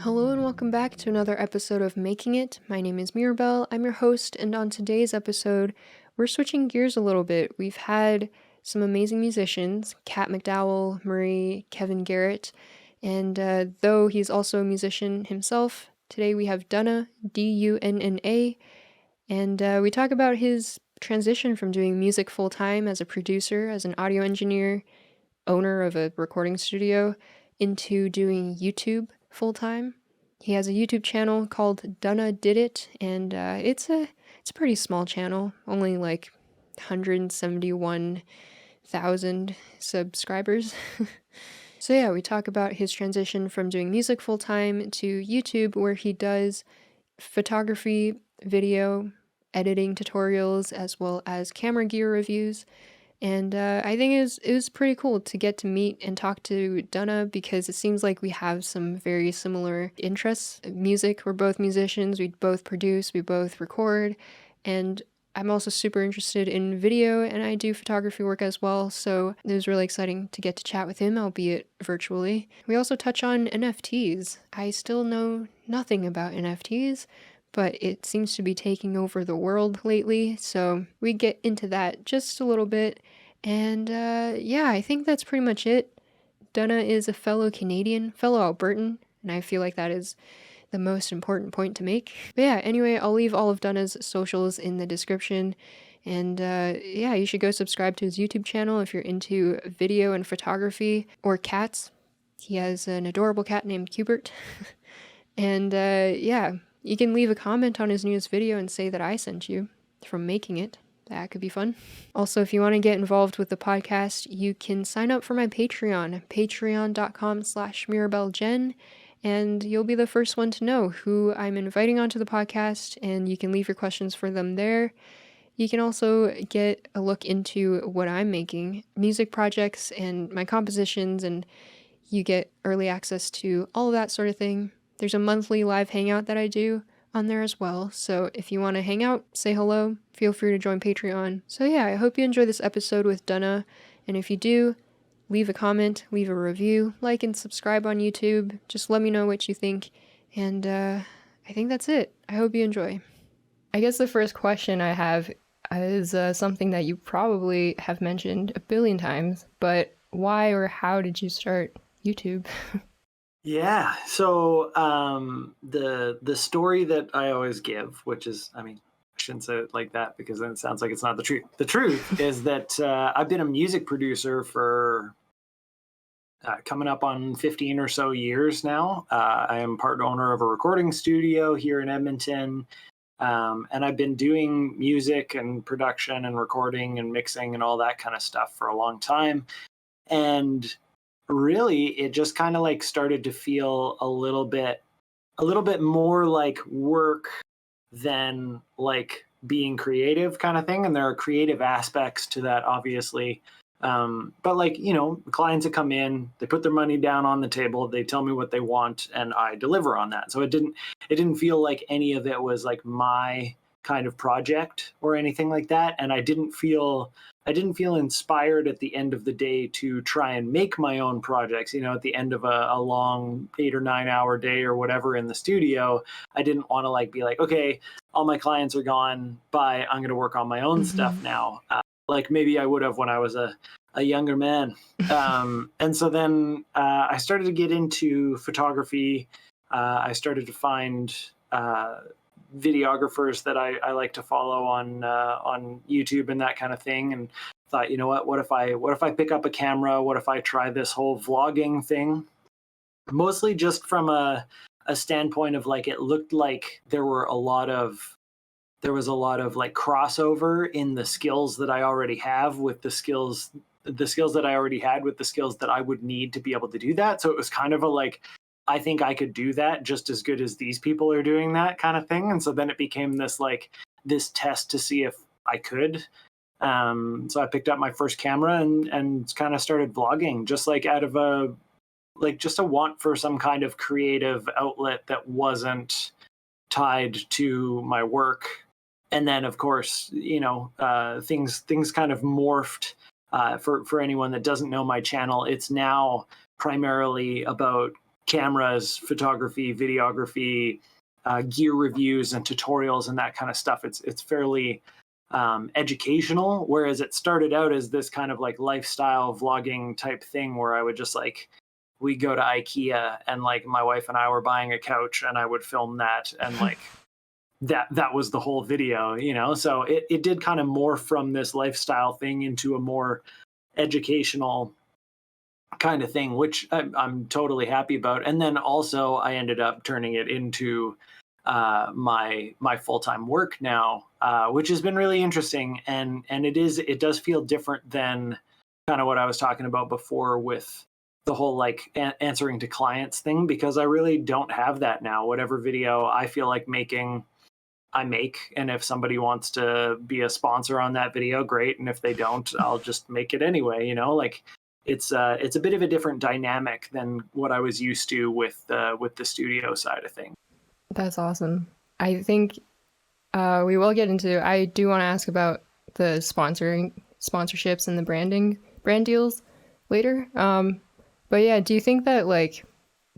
Hello and welcome back to another episode of Making It. My name is Mirabelle. I'm your host, and on today's episode, we're switching gears a little bit. We've had some amazing musicians, Kat McDowell, Marie, Kevin Garrett, and though he's also a musician himself, today we have Dunna, Dunna, and we talk about his transition from doing music full-time as a producer, as an audio engineer, owner of a recording studio, into doing YouTube full-time. He has a YouTube channel called Dunna Did It, and it's a pretty small channel, only like 171,000 subscribers. So yeah, we talk about his transition from doing music full-time to YouTube, where he does photography, video, editing tutorials, as well as camera gear reviews. And I think it was pretty cool to get to meet and talk to Dunna because it seems like we have some very similar interests. Music, we're both musicians, we both produce, we both record, and I'm also super interested in video and I do photography work as well, so it was really exciting to get to chat with him, albeit virtually. We also touch on NFTs. I still know nothing about NFTs, but it seems to be taking over the world lately, so we get into that just a little bit. And yeah, I think that's pretty much it. Dunna is a fellow Canadian, fellow Albertan, and I feel like that is the most important point to make. But yeah, anyway, I'll leave all of Dunna's socials in the description. And yeah, you should go subscribe to his YouTube channel if you're into video and photography, or cats. He has an adorable cat named Cubert. And yeah, you can leave a comment on his newest video and say that I sent you from making it. That could be fun. Also, if you want to get involved with the podcast, you can sign up for my Patreon, patreon.com/Mirabelle Jien, and you'll be the first one to know who I'm inviting onto the podcast, and you can leave your questions for them there. You can also get a look into what I'm making, music projects and my compositions, and you get early access to all of that sort of thing. There's a monthly live hangout that I do on there as well, so if you want to hang out, say hello, feel free to join Patreon. So yeah, I hope you enjoy this episode with Dunna, and if you do, leave a comment, leave a review, like and subscribe on YouTube, just let me know what you think, and I think that's it. I hope you enjoy. I guess the first question I have is something that you probably have mentioned a billion times, but why or how did you start YouTube? Yeah. So the story that I always give, which is, I shouldn't say it like that because then it sounds like it's not the truth. The truth is that I've been a music producer for coming up on 15 or so years now. I am part owner of a recording studio here in Edmonton. And I've been doing music and production and recording and mixing and all that kind of stuff for a long time. And really it just kind of like started to feel a little bit more like work than like being creative kind of thing. And there are creative aspects to that, obviously. But like, clients that come in, they put their money down on the table, they tell me what they want, and I deliver on that. So it didn't feel like any of it was like my kind of project or anything like that. And I didn't feel inspired at the end of the day to try and make my own projects. At the end of a long 8 or 9 hour day or whatever in the studio, I didn't want to like be like, okay, all my clients are gone, bye, I'm going to work on my own stuff now. Like maybe I would have when I was a younger man. And so then I started to get into photography. I started to find videographers that I like to follow on YouTube and that kind of thing, and thought, what if I pick up a camera? What if I try this whole vlogging thing? Mostly just from a standpoint of like, it looked like there was a lot of like crossover in the skills that I already have with the skills that I already had with the skills that I would need to be able to do that. So it was kind of a like, I think I could do that just as good as these people are doing that kind of thing. And so then it became this test to see if I could. So I picked up my first camera and kind of started vlogging, just like out of just a want for some kind of creative outlet that wasn't tied to my work. And then of course, things kind of morphed. For anyone that doesn't know my channel, it's now primarily about cameras, photography, videography, gear reviews and tutorials and that kind of stuff. It's fairly educational, whereas it started out as this kind of like lifestyle vlogging type thing where I would just like, we go to IKEA and like my wife and I were buying a couch and I would film that, and like that was the whole video, you know. So it did kind of morph from this lifestyle thing into a more educational kind of thing, which I'm totally happy about. And then also I ended up turning it into my full-time work now, which has been really interesting. And it does feel different than kind of what I was talking about before with the whole like answering to clients thing, because I really don't have that now. Whatever video I feel like making, I make, and if somebody wants to be a sponsor on that video, great, and if they don't, I'll just make it anyway, you know. Like it's a bit of a different dynamic than what I was used to with the studio side of things. That's awesome. I think we will get into, I do want to ask about the sponsorships and the brand deals later. But yeah, do you think that like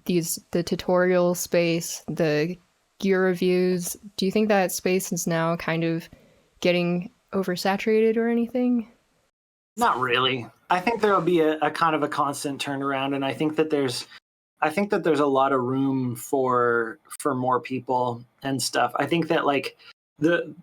the tutorial space, the gear reviews, do you think that space is now kind of getting oversaturated or anything? Not really. I think there will be a kind of a constant turnaround, and I think that there's a lot of room for more people and stuff. I think that like the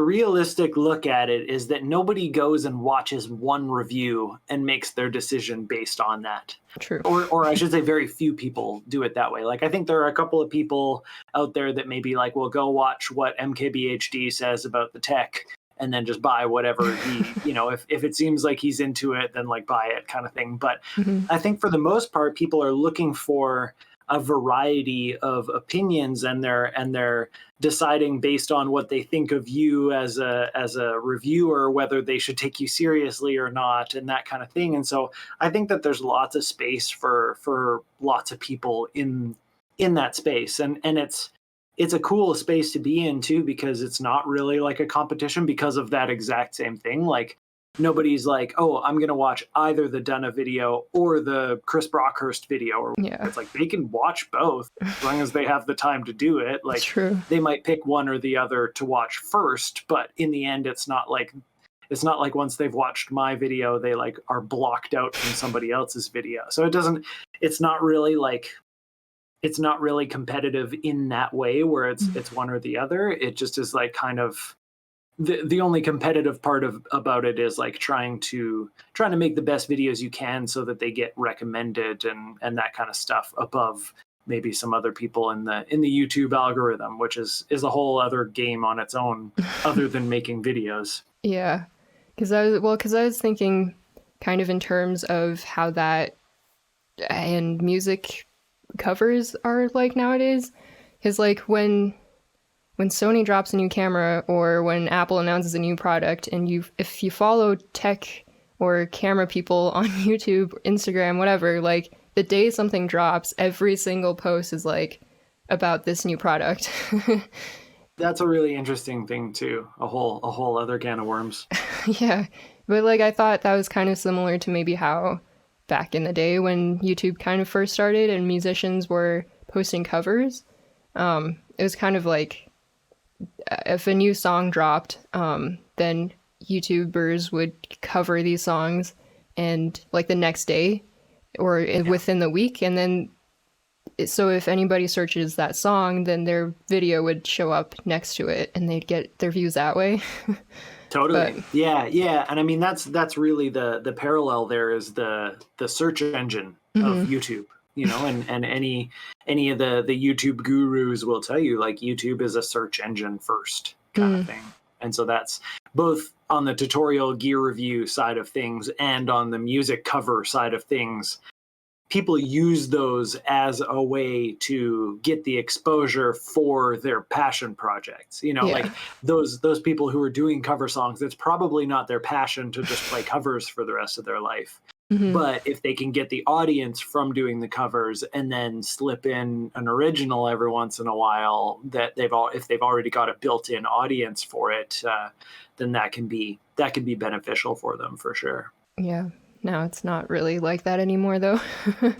realistic look at it is that nobody goes and watches one review and makes their decision based on that. True. Or I should say very few people do it that way. Like I think there are a couple of people out there that maybe like will go watch what MKBHD says about the tech and then just buy whatever he, you know, if it seems like he's into it, then like buy it kind of thing. But I think for the most part, people are looking for a variety of opinions, and they're deciding based on what they think of you as a reviewer, whether they should take you seriously or not, and that kind of thing. And so I think that there's lots of space for lots of people in that space, and it's a cool space to be in too, because it's not really like a competition because of that exact same thing. Like nobody's like, oh, I'm going to watch either the Dunna video or the Chris Brockhurst video. Or Yeah. it's like they can watch both as long as they have the time to do it. Like True. they might pick one or the other to watch first, but in the end, it's not like once they've watched my video, they like are blocked out from somebody else's video. So it's not really competitive in that way where it's one or the other. It just is like kind of the only competitive part about it is like trying to make the best videos you can so that they get recommended and that kind of stuff above maybe some other people in the YouTube algorithm, which is a whole other game on its own other than making videos. Yeah. Because I was thinking kind of in terms of how that and music covers are like nowadays. Because like when Sony drops a new camera or when Apple announces a new product, and if you follow tech or camera people on YouTube, Instagram, whatever, like the day something drops, every single post is like about this new product. That's a really interesting thing too. A whole other can of worms. Yeah. But like I thought that was kind of similar to maybe how back in the day when YouTube kind of first started and musicians were posting covers. It was kind of like if a new song dropped, then YouTubers would cover these songs and like the next day or within the week. And then, so if anybody searches that song, then their video would show up next to it and they'd get their views that way. Totally. But, yeah. And I mean, that's really the parallel there is the search engine of YouTube. You know, and any of the YouTube gurus will tell you like YouTube is a search engine first kind of thing. And so that's both on the tutorial gear review side of things and on the music cover side of things. People use those as a way to get the exposure for their passion projects. You know, like those people who are doing cover songs, it's probably not their passion to just play covers for the rest of their life. But if they can get the audience from doing the covers and then slip in an original every once in a while, that if they've already got a built-in audience for it, then that can be beneficial for them for sure. Yeah, Now it's not really like that anymore, though.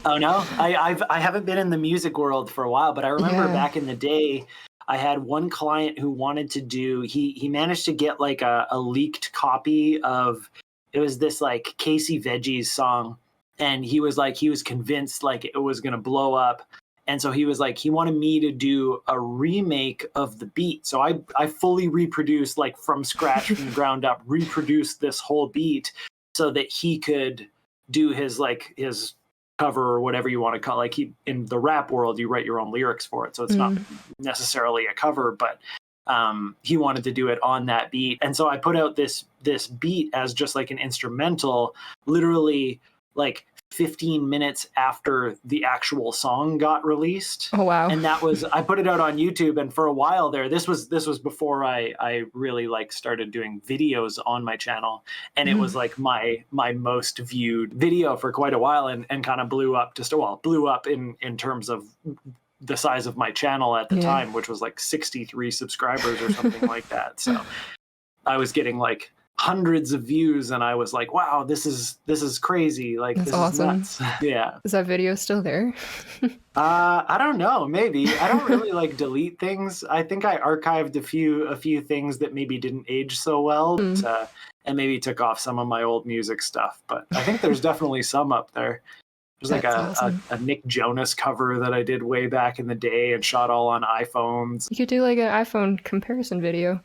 Oh no, I haven't been in the music world for a while, but I remember Yeah. back in the day, I had one client who wanted to do. He managed to get like a leaked copy of, it was this like Casey Veggies song, and he was convinced like it was gonna blow up, and so he was like he wanted me to do a remake of the beat. So I fully reproduced, like from scratch, from the ground up, reproduced this whole beat so that he could do his cover or whatever you want to call, like he, in the rap world you write your own lyrics for it, so it's not necessarily a cover, but he wanted to do it on that beat. And so I put out this beat as just like an instrumental, literally like 15 minutes after the actual song got released. Oh, wow. And that was, I put it out on YouTube, and for a while there, this was before I really like started doing videos on my channel, and it was like my most viewed video for quite a while, and kind of blew up in terms of the size of my channel at the time, which was like 63 subscribers or something like that. So I was getting like hundreds of views, and I was like, wow, this is crazy. Like, That's this awesome. is nuts. Yeah. Is that video still there? I don't know, maybe. I don't really like delete things. I think I archived a few things that maybe didn't age so well, but, and maybe took off some of my old music stuff, but I think there's definitely some up there. There's like awesome. a Nick Jonas cover that I did way back in the day and shot all on iPhones. You could do like an iPhone comparison video.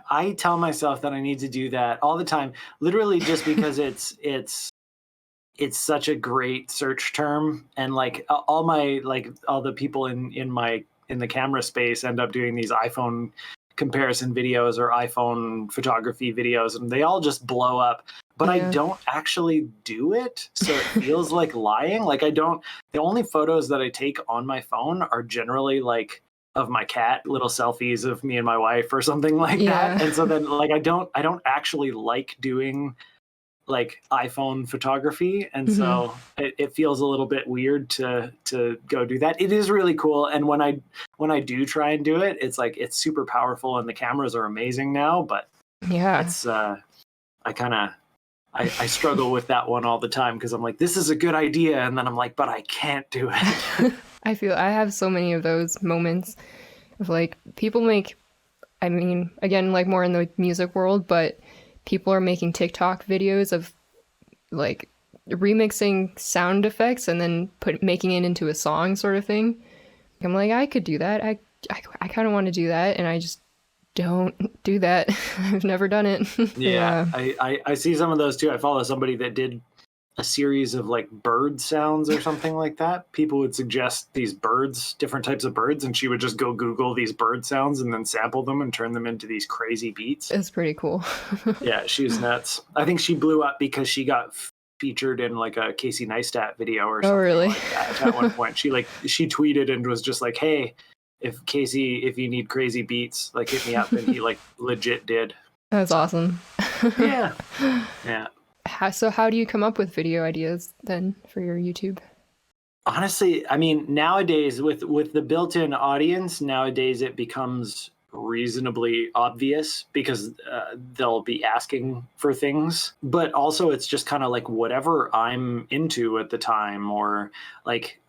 I tell myself that I need to do that all the time, literally just because it's such a great search term, and like all the people in the camera space end up doing these iPhone comparison videos or iPhone photography videos, and they all just blow up. But I don't actually do it, so it feels like lying. Like the only photos that I take on my phone are generally like of my cat, little selfies of me and my wife or something like that. And so then like I don't actually like doing like iPhone photography, and so it feels a little bit weird to go do that. It is really cool, and when I do try and do it, it's like it's super powerful, and the cameras are amazing now, but it's I struggle with that one all the time, because I'm like, this is a good idea, and then I'm like, but I can't do it. I feel I have so many of those moments of like people make, I mean, again, like more in the music world, but people are making TikTok videos of like remixing sound effects and then making it into a song sort of thing. I'm like, I could do that. I kind of want to do that, and I just don't do that. I've never done it. I see some of those too. I follow somebody that did a series of like bird sounds or something like that. People would suggest these birds, different types of birds, and she would just go Google these bird sounds and then sample them and turn them into these crazy beats. It's pretty cool. Yeah, she was nuts. I think she blew up because she got featured in like a Casey Neistat video or something like that at one point. She tweeted and was just like, hey, if you need crazy beats, like hit me up, and he like legit did. That's awesome. Yeah. So how do you come up with video ideas then for your YouTube? Honestly, I mean, nowadays with the built-in audience, nowadays it becomes reasonably obvious, because they'll be asking for things, but also it's just kind of like whatever I'm into at the time, or like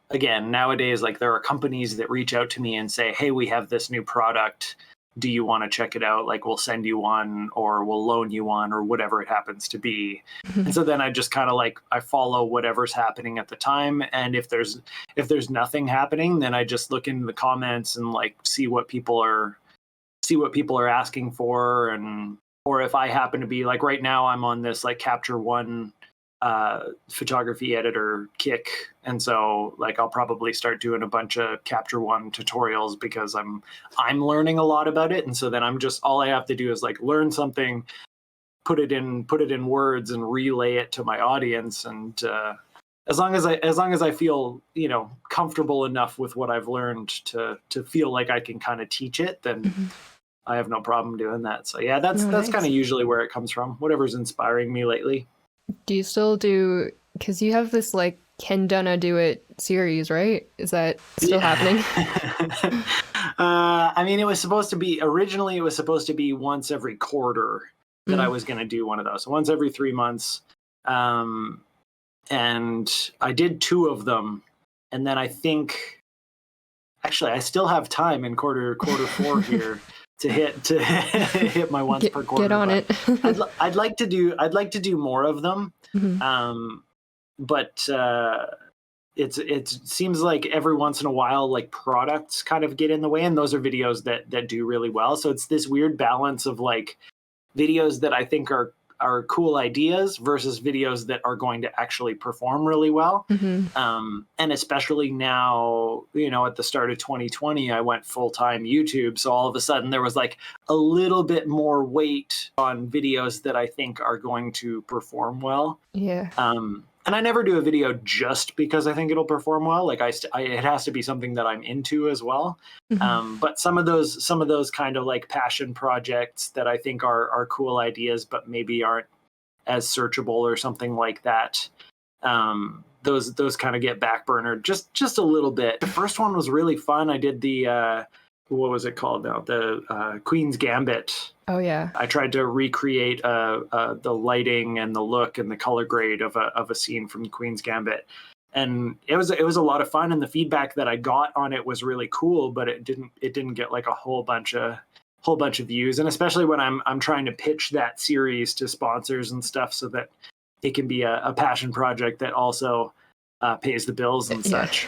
again, nowadays, like there are companies that reach out to me and say, hey, we have this new product, do you want to check it out? Like, we'll send you one, or we'll loan you one, or whatever it happens to be. And so then I just kind of like, I follow whatever's happening at the time. And if there's nothing happening, then I just look into the comments and like see what people are asking for. And, or if I happen to be like, right now I'm on this like Capture One photography editor kick, and so like I'll probably start doing a bunch of Capture One tutorials, because I'm learning a lot about it. And so then I'm just, all I have to do is like learn something, put it in words, and relay it to my audience. And as long as I feel, you know, comfortable enough with what I've learned to feel like I can kind of teach it, then I have no problem doing that. So yeah, that's kind of usually where it comes from, whatever's inspiring me lately. Do you still do, because you have this like Can Dunna Do It series, right? Is that still happening? I mean, originally it was supposed to be once every quarter. that I was going to do one of those. So once every 3 months. And I did 2 of them. And then I think, actually, I still have time in quarter 4 here to hit my once per quarter. Get on it. I'd like to do more of them. But it seems like every once in a while, like products kind of get in the way, and those are videos that do really well. So it's this weird balance of like videos that I think are cool ideas versus videos that are going to actually perform really well. And especially now, at the start of 2020, I went full-time YouTube. So all of a sudden there was like a little bit more weight on videos that I think are going to perform well. Yeah. And I never do a video just because I think it'll perform well. Like it has to be something that I'm into as well. But some of those kind of like passion projects that I think are cool ideas, but maybe aren't as searchable or something like that. Those kind of get backburnered just a little bit. The first one was really fun. I did the what was it called now? The Queen's Gambit. Oh yeah. I tried to recreate the lighting and the look and the color grade of a scene from Queen's Gambit, and it was a lot of fun. And the feedback that I got on it was really cool, but it didn't get like a whole bunch of views. And especially when I'm trying to pitch that series to sponsors and stuff, so that it can be a passion project that also pays the bills and such.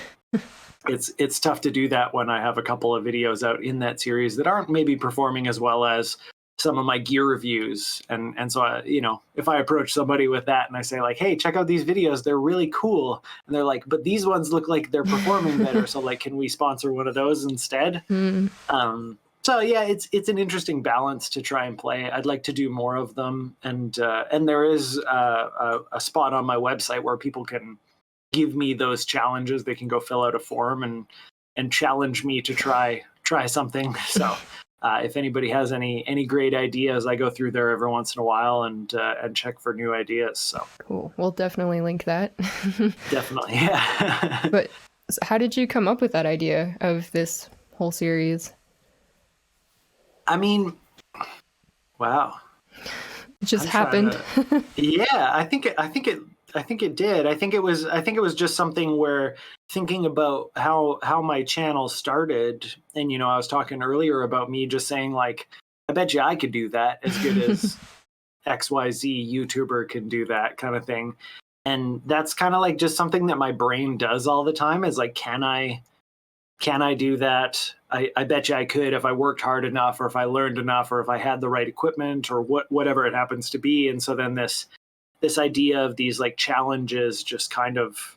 It's tough to do that when I have a couple of videos out in that series that aren't maybe performing as well as some of my gear reviews. And so if I approach somebody with that and I say like, hey, check out these videos, they're really cool, and they're like, but these ones look like they're performing better, so like, can we sponsor one of those instead? So yeah, it's an interesting balance to try and play. I'd like to do more of them, and there is a spot on my website where people can give me those challenges. They can go fill out a form and challenge me to try something. So if anybody has any great ideas, I go through there every once in a while and check for new ideas. So cool. We'll definitely link that. Definitely, yeah. But how did you come up with that idea of this whole series? I mean, wow. It just happened. Yeah, I think it did. I think it was just something where thinking about how my channel started, and I was talking earlier about me just saying like, I bet you I could do that as good as XYZ YouTuber can do that kind of thing. And that's kind of like just something that my brain does all the time, is like, can I do that? I bet you I could if I worked hard enough, or if I learned enough, or if I had the right equipment, or whatever it happens to be. And so then this idea of these like challenges just kind of,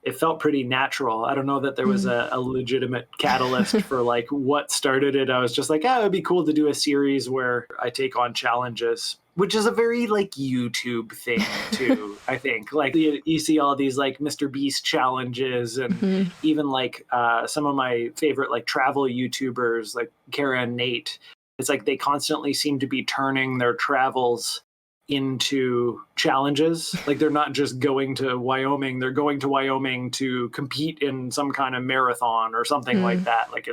it felt pretty natural. I don't know that there was a legitimate catalyst for like what started it. I was just like, it would be cool to do a series where I take on challenges, which is a very like YouTube thing too. I think like you see all these like Mr. Beast challenges, and even like some of my favorite like travel YouTubers like Kara and Nate. It's like they constantly seem to be turning their travels into challenges. Like they're not just going to Wyoming, they're going to Wyoming to compete in some kind of marathon or something like that. Like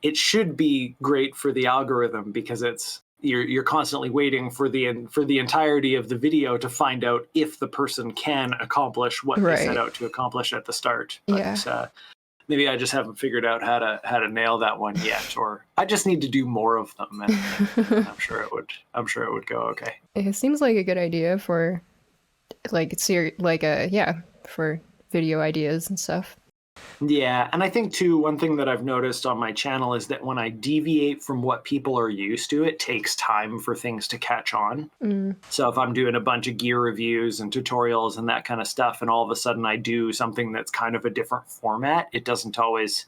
it should be great for the algorithm, because you're constantly waiting for the entirety of the video to find out if the person can accomplish what they set out to accomplish at the start. But maybe I just haven't figured out how to nail that one yet, or I just need to do more of them, and I'm sure it would go okay. It seems like a good idea for like for video ideas and stuff. Yeah, and I think too, one thing that I've noticed on my channel is that when I deviate from what people are used to, it takes time for things to catch on. So if I'm doing a bunch of gear reviews and tutorials and that kind of stuff, and all of a sudden I do something that's kind of a different format, it doesn't always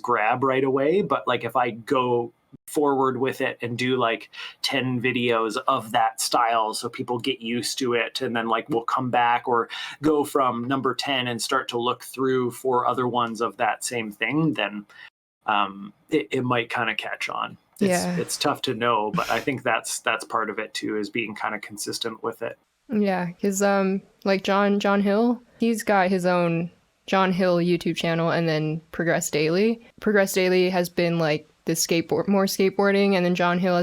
grab right away. But like if I go forward with it and do like 10 videos of that style, so people get used to it, and then like we'll come back or go from number 10 and start to look through for other ones of that same thing, then it might kind of catch on. It's tough to know, but I think that's part of it too, is being kind of consistent with it. Yeah, because like John Hill, he's got his own John Hill YouTube channel, and then Progress Daily has been like the more skateboarding, and then John Hill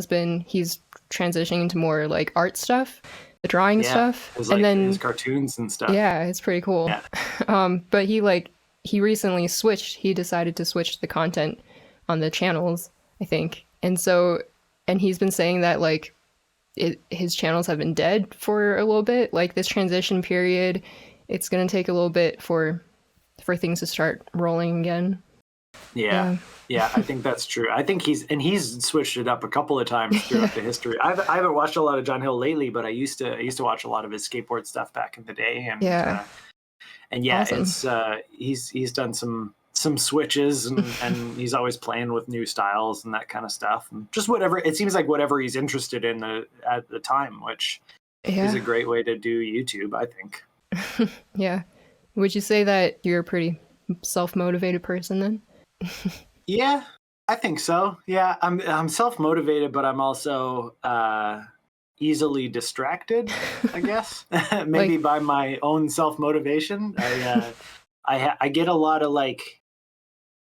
he's transitioning into more like art stuff, the drawing stuff, and then his cartoons and stuff. Yeah, it's pretty cool. Yeah. But he recently switched. He decided to switch the content on the channels, I think, and he's been saying that like his channels have been dead for a little bit. Like this transition period, it's gonna take a little bit for things to start rolling again. Yeah, I think that's true. I think he's switched it up a couple of times throughout the history. I haven't watched a lot of John Hill lately, but I used to watch a lot of his skateboard stuff back in the day. And awesome. It's he's done some switches and he's always playing with new styles and that kind of stuff. And just whatever, it seems like whatever he's interested in at the time, which is a great way to do YouTube, I think. Yeah. Would you say that you're a pretty self-motivated person then? Yeah, I think so. Yeah, I'm self-motivated, but I'm also easily distracted, I guess. Maybe by my own self-motivation. I get a lot of like,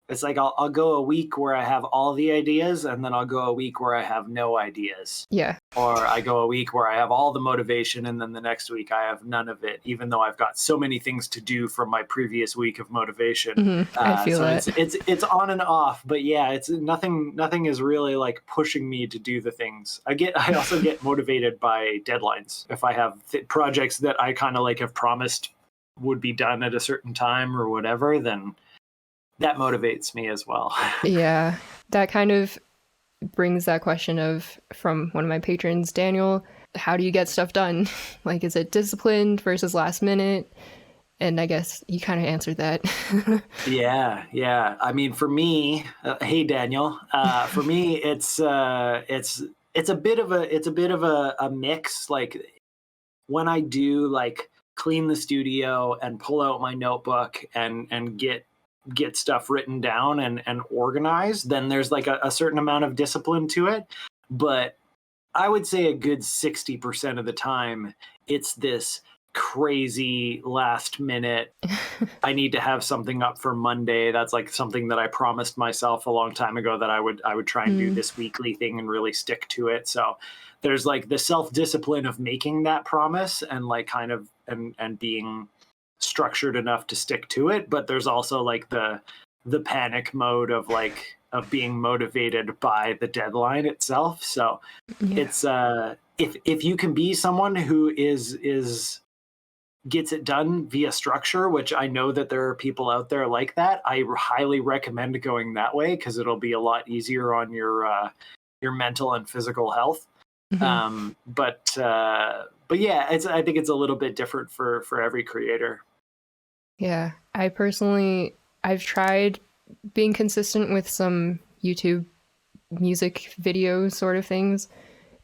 it's like I'll go a week where I have all the ideas, and then I'll go a week where I have no ideas. Yeah. Or I go a week where I have all the motivation, and then the next week I have none of it, even though I've got so many things to do from my previous week of motivation. Mm-hmm. I feel that. It's on and off, but yeah, it's nothing is really like pushing me to do the things. I also get motivated by deadlines. If I have projects that I kind of like have promised would be done at a certain time or whatever, then that motivates me as well. Yeah, that kind of brings that question from one of my patrons, Daniel, how do you get stuff done? Like, is it disciplined versus last minute? And I guess you kind of answered that. Yeah. I mean, for me, hey Daniel, for me, it's a bit of a mix. Like when I do like clean the studio and pull out my notebook and get stuff written down and organized, then there's like a certain amount of discipline to it. But I would say a good 60% of the time, it's this crazy last minute, I need to have something up for Monday. That's like something that I promised myself a long time ago that I would try and do this weekly thing and really stick to it. So there's like the self-discipline of making that promise and like kind of and being structured enough to stick to it, but there's also like the panic mode of being motivated by the deadline itself. So it's if you can be someone who gets it done via structure, which I know that there are people out there like that, I highly recommend going that way because it'll be a lot easier on your mental and physical health. Mm-hmm. But yeah, I think it's a little bit different for every creator. Yeah, I've tried being consistent with some YouTube music video sort of things,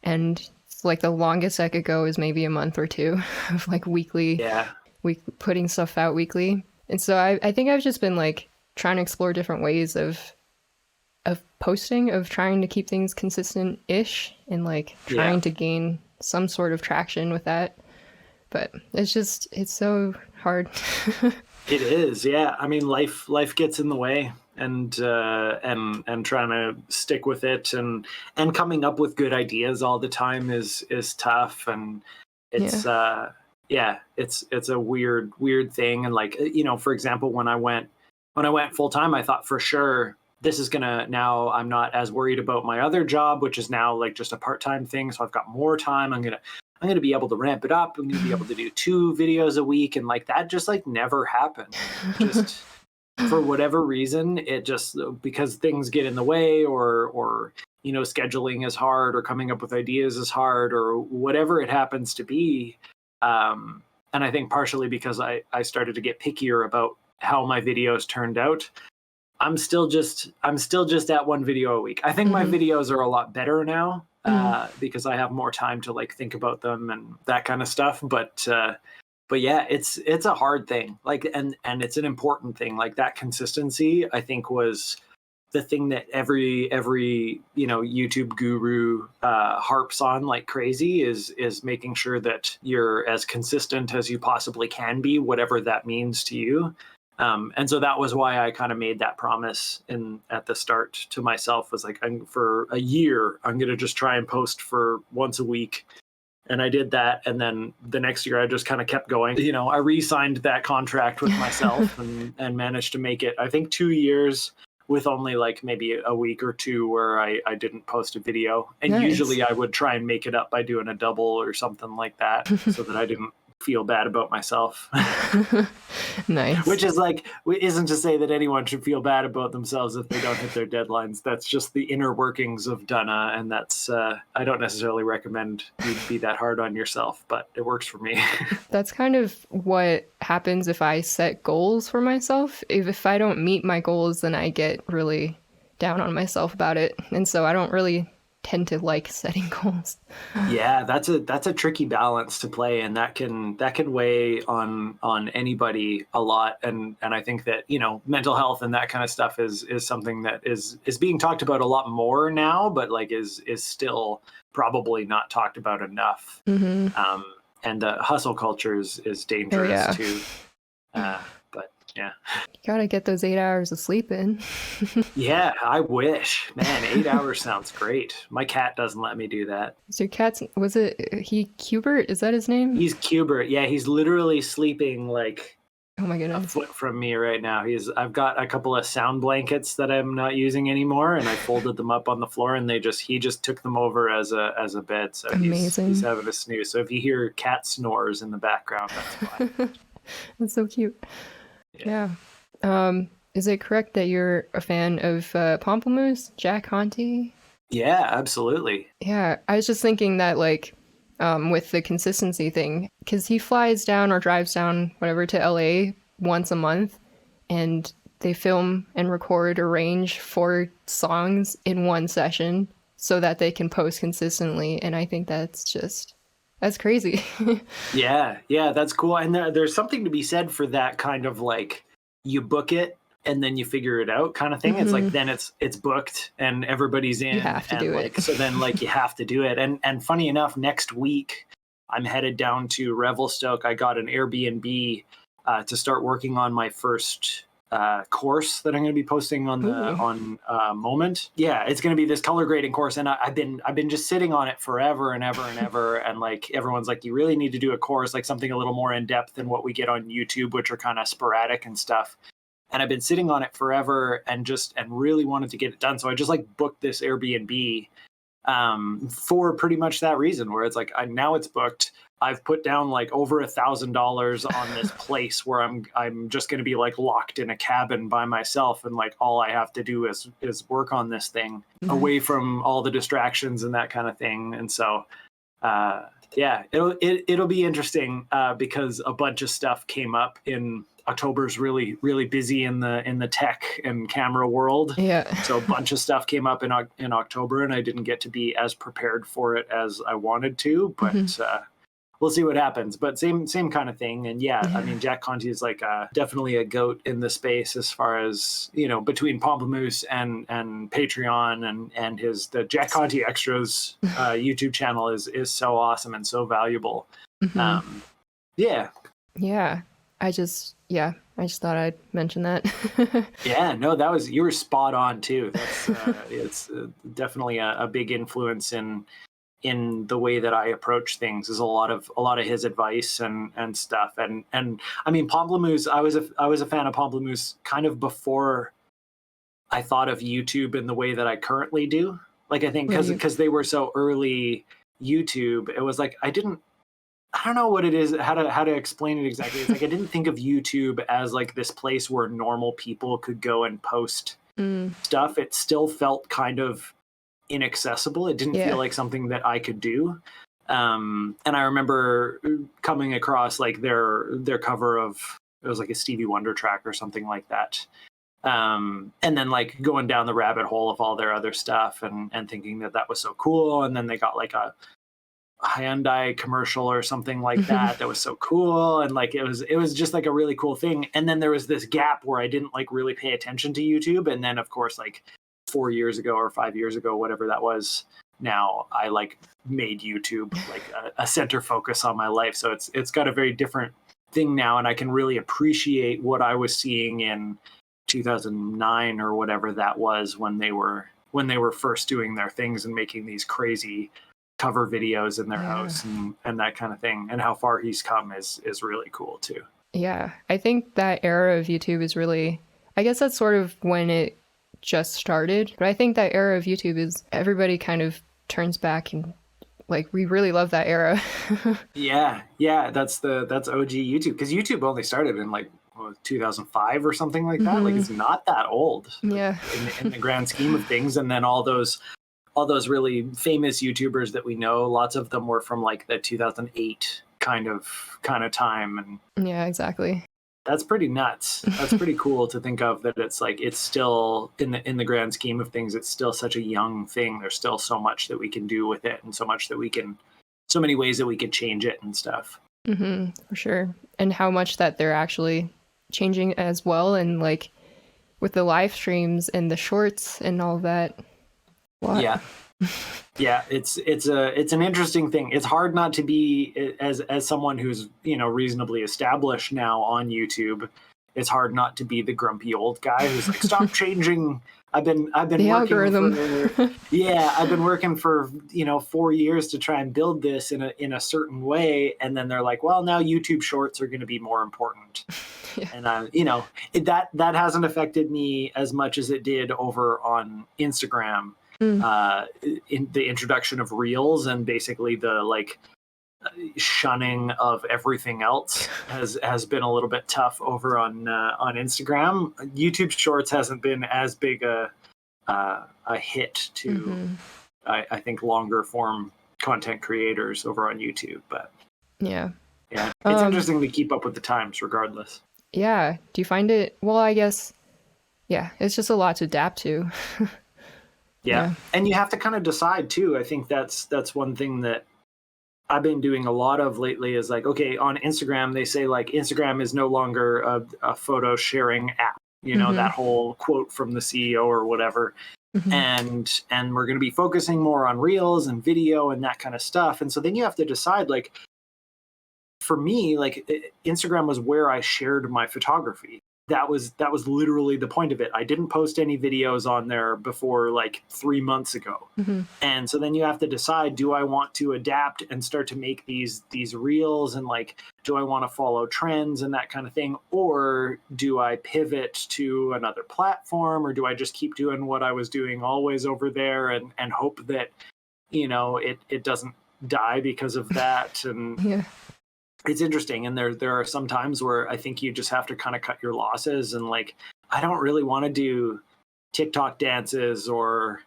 and like the longest I could go is maybe a month or two of like weekly, putting stuff out weekly. And so I think I've just been like trying to explore different ways of posting, of trying to keep things consistent-ish and like trying to gain some sort of traction with that. But it's so hard. It is, yeah. I mean, life gets in the way, and trying to stick with it and coming up with good ideas all the time is tough, and it's it's a weird thing. And like, you know, for example, when I went full time, I thought for sure this is now I'm not as worried about my other job, which is now like just a part-time thing, so I've got more time. I'm gonna be able to ramp it up. I'm gonna be able to do 2 videos a week, and like that just like never happened. Just for whatever reason, it just, because things get in the way, or you know, scheduling is hard, or coming up with ideas is hard, or whatever it happens to be. And I think partially because I started to get pickier about how my videos turned out. I'm still just at 1 video a week. I think my videos are a lot better now. Because I have more time to like think about them and that kind of stuff. But yeah, it's a hard thing. Like, and it's an important thing. Like that consistency, I think, was the thing that every you know, YouTube guru harps on like crazy, is making sure that you're as consistent as you possibly can be, whatever that means to you. And so that was why I kind of made that promise at the start to myself, was like, for a year, I'm going to just try and post for once a week. And I did that. And then the next year I just kind of kept going. I re-signed that contract with myself and managed to make it, I think, 2 years with only like maybe a week or two where I didn't post a video. And Nice. usually I would try and make it up by doing a double or something like that so that I didn't feel bad about myself. Nice. Which is isn't to say that anyone should feel bad about themselves if they don't hit their deadlines. That's just the inner workings of Dunna, and that's I don't necessarily recommend you be that hard on yourself, but it works for me. That's kind of what happens if I set goals for myself. If I don't meet my goals, then I get really down on myself about it, and so I don't really tend to like setting goals. Yeah, that's a tricky balance to play, and that can weigh on anybody a lot. And I think that mental health and that kind of stuff is something that is being talked about a lot more now, but like is still probably not talked about enough. Mm-hmm. And the hustle culture is dangerous too. But yeah, you gotta get those 8 hours of sleep in. Yeah, I wish, man. 8 hours sounds great. My cat doesn't let me do that. So your cat's, was it Cubert? Is that his name? He's Cubert. Yeah, he's literally sleeping like oh my a goodness, foot from me right now. I've got a couple of sound blankets that I'm not using anymore, and I folded them up on the floor, and he just took them over as a bed. So amazing. He's having a snooze. So if you hear cat snores in the background, that's why. That's so cute. Yeah. Is it correct that you're a fan of Pomplamoose, Jack Conte? Yeah, absolutely. Yeah, I was just thinking that with the consistency thing, because he flies down or drives down, whatever, to LA once a month, and they film and record, arrange 4 songs in one session so that they can post consistently. And I think that's crazy. Yeah, that's cool. And there's something to be said for that kind of like, you book it and then you figure it out kind of thing. It's like, then it's booked and everybody's in. You have to do it. So then like you have to do it. And funny enough, next week I'm headed down to Revelstoke. I got an Airbnb to start working on my first course that I'm going to be posting on Moment. Yeah, it's going to be this color grading course, and I've been just sitting on it forever and ever and ever. And like everyone's like, you really need to do a course, like something a little more in depth than what we get on YouTube, which are kind of sporadic and stuff. And I've been sitting on it forever and really wanted to get it done. So I just like booked this Airbnb for pretty much that reason, where it's like now it's booked. I've put down like over $1,000 on this place where I'm just going to be like locked in a cabin by myself, and like all I have to do is work on this thing away from all the distractions and that kind of thing. And so yeah, it'll be interesting because a bunch of stuff came up in October's really, really busy in the tech and camera world. Yeah. So a bunch of stuff came up in October, and I didn't get to be as prepared for it as I wanted to, but we'll see what happens. But same kind of thing. And yeah, I mean, Jack Conte is like definitely a goat in the space as far as, between Pomplamoose and Patreon and the Jack Conte Extras YouTube channel is so awesome and so valuable. Yeah. Yeah. I just thought I'd mention that. Yeah, no, you were spot on too. That's it's definitely a big influence in the way that I approach things. Is a lot of his advice and stuff. And I mean, Pomplamoose, I was a fan of Pomplamoose kind of before I thought of YouTube in the way that I currently do. Like, I think because they were so early YouTube, it was like I don't know what it is, how to explain it exactly. It's like I didn't think of YouTube as like this place where normal people could go and post stuff. It still felt kind of inaccessible. It didn't feel like something that I could do. And I remember coming across like their cover of, it was like a Stevie Wonder track or something like that. And then like going down the rabbit hole of all their other stuff and thinking that was so cool. And then they got like a Hyundai commercial or something like that was so cool, and like it was just like a really cool thing. And then there was this gap where I didn't like really pay attention to YouTube, and then of course like 4 years ago or 5 years ago, whatever that was, now I like made YouTube like a center focus on my life. So it's got a very different thing now, and I can really appreciate what I was seeing in 2009 or whatever that was, when they were first doing their things and making these crazy cover videos in their house and that kind of thing, and how far he's come is really cool too. Yeah, I think that era of YouTube is really, I guess that's sort of when it just started, but I think that era of YouTube is everybody kind of turns back and like we really love that era. Yeah, that's OG YouTube, because YouTube only started in like 2005 or something like that. Like it's not that old, like, Yeah. in the grand scheme of things. And then all those really famous YouTubers that we know, lots of them were from like the 2008 kind of time, and Yeah, exactly. that's pretty nuts. That's pretty cool to think of, that it's like, it's still in the grand scheme of things, it's still such a young thing. There's still so much that we can do with it, and so many ways that we could change it and stuff. For sure. And how much that they're actually changing as well, and like with the live streams and the shorts and all that. What? Yeah, it's an interesting thing. It's hard not to be, as someone who's, reasonably established now on YouTube. It's hard not to be the grumpy old guy who's like, stop changing. I've been The working algorithm. I've been working for 4 years to try and build this in a certain way, and then they're like, well, now YouTube Shorts are going to be more important. Yeah. And that hasn't affected me as much as it did over on Instagram. In the introduction of Reels, and basically the like shunning of everything else has been a little bit tough over on Instagram. YouTube Shorts hasn't been as big a hit to I think longer form content creators over on YouTube, but yeah, it's interesting to keep up with the times regardless. Yeah, do you find it, well, I guess, yeah, it's just a lot to adapt to. Yeah. And you have to kind of decide too. I think that's one thing that I've been doing a lot of lately, is like, okay, on Instagram, they say like Instagram is no longer a photo sharing app, that whole quote from the CEO or whatever. And we're going to be focusing more on Reels and video and that kind of stuff. And so then you have to decide, like, for me, like Instagram was where I shared my photography. That was literally the point of it. I didn't post any videos on there before like 3 months ago. And so then you have to decide, do I want to adapt and start to make these reels, and like, do I want to follow trends and that kind of thing? Or do I pivot to another platform, or do I just keep doing what I was doing always over there and hope that, it doesn't die because of that? And it's interesting. And there are some times where I think you just have to kind of cut your losses, and like, I don't really want to do TikTok dances or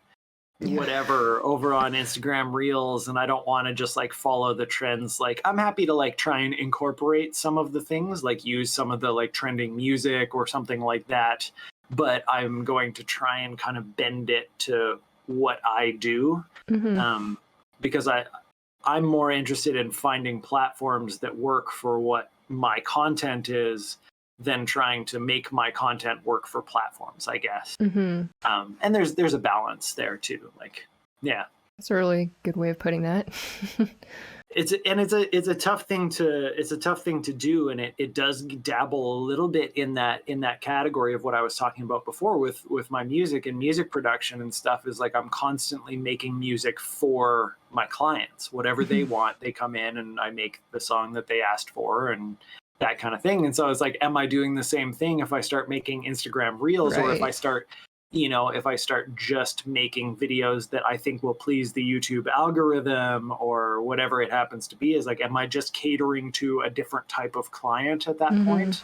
whatever over on Instagram Reels, and I don't want to just like follow the trends. Like, I'm happy to like try and incorporate some of the things, like use some of the like trending music or something like that, but I'm going to try and kind of bend it to what I do, because I'm more interested in finding platforms that work for what my content is than trying to make my content work for platforms, I guess. And there's a balance there too. Like, yeah, that's a really good way of putting that. It's a tough thing to do, and it does dabble a little bit in that category of what I was talking about before with my music and music production and stuff. Is like, I'm constantly making music for my clients. Whatever they want, they come in and I make the song that they asked for and that kind of thing. And so it's like, am I doing the same thing if I start making Instagram Reels, or if I start just making videos that I think will please the YouTube algorithm or whatever it happens to be? Is like, am I just catering to a different type of client at that point?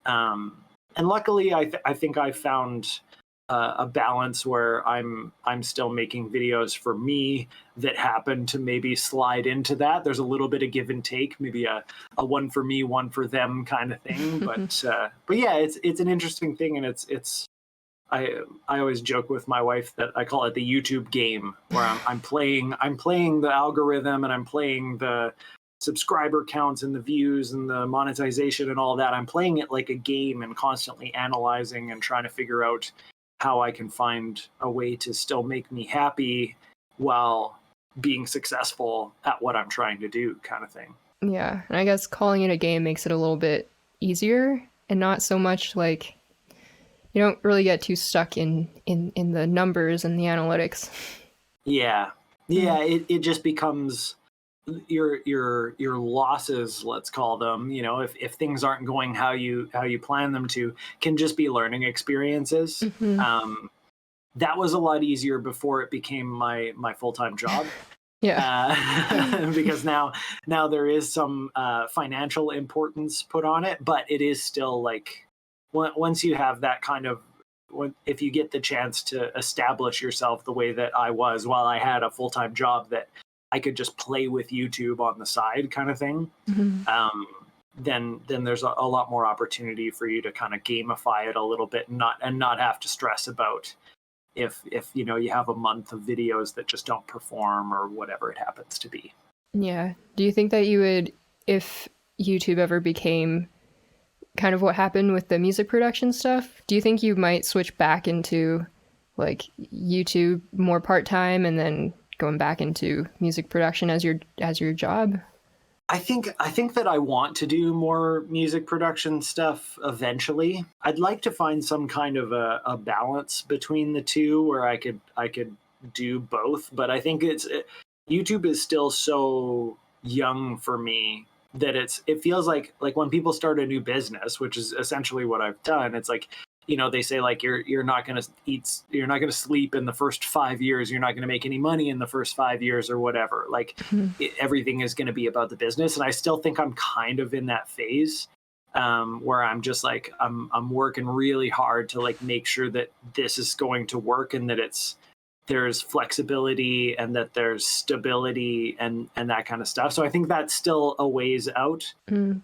And luckily, I think I found a balance where I'm still making videos for me that happen to maybe slide into that. There's a little bit of give and take, maybe a one for me, one for them kind of thing. But yeah, it's an interesting thing, and it's. I always joke with my wife that I call it the YouTube game, where I'm playing the algorithm, and I'm playing the subscriber counts and the views and the monetization and all that. I'm playing it like a game and constantly analyzing and trying to figure out how I can find a way to still make me happy while being successful at what I'm trying to do, kind of thing. Yeah, and I guess calling it a game makes it a little bit easier and not so much like you don't really get too stuck in the numbers and the analytics. Yeah. Mm. Yeah, it just becomes your losses, let's call them, if things aren't going how you plan them to, can just be learning experiences. Hmm. That was a lot easier before it became my full-time job. Yeah. Because now there is some financial importance put on it, but it is still like once you have that kind of if you get the chance to establish yourself the way that I was while I had a full-time job that I could just play with YouTube on the side kind of thing, Hmm. um, then there's a lot more opportunity for you to kind of gamify it a little bit and not have to stress about if you have a month of videos that just don't perform or whatever it happens to be. Yeah. Do you think that you would, if YouTube ever became kind of what happened with the music production stuff, do you think you might switch back into like YouTube more part-time and then going back into music production as your job? I think that I want to do more music production stuff eventually. I'd like to find some kind of a balance between the two where I could do both. But I think YouTube is still so young for me that it feels like when people start a new business, which is essentially what I've done. It's like they say like you're not going to you're not going to sleep in the first 5 years, you're not going to make any money in the first 5 years or whatever, like Mhm. everything is going to be about the business. And I still think I'm kind of in that phase, where I'm just like I'm working really hard to like make sure that this is going to work and that there's flexibility and that there's stability and that kind of stuff. So I think that's still a ways out. Mm.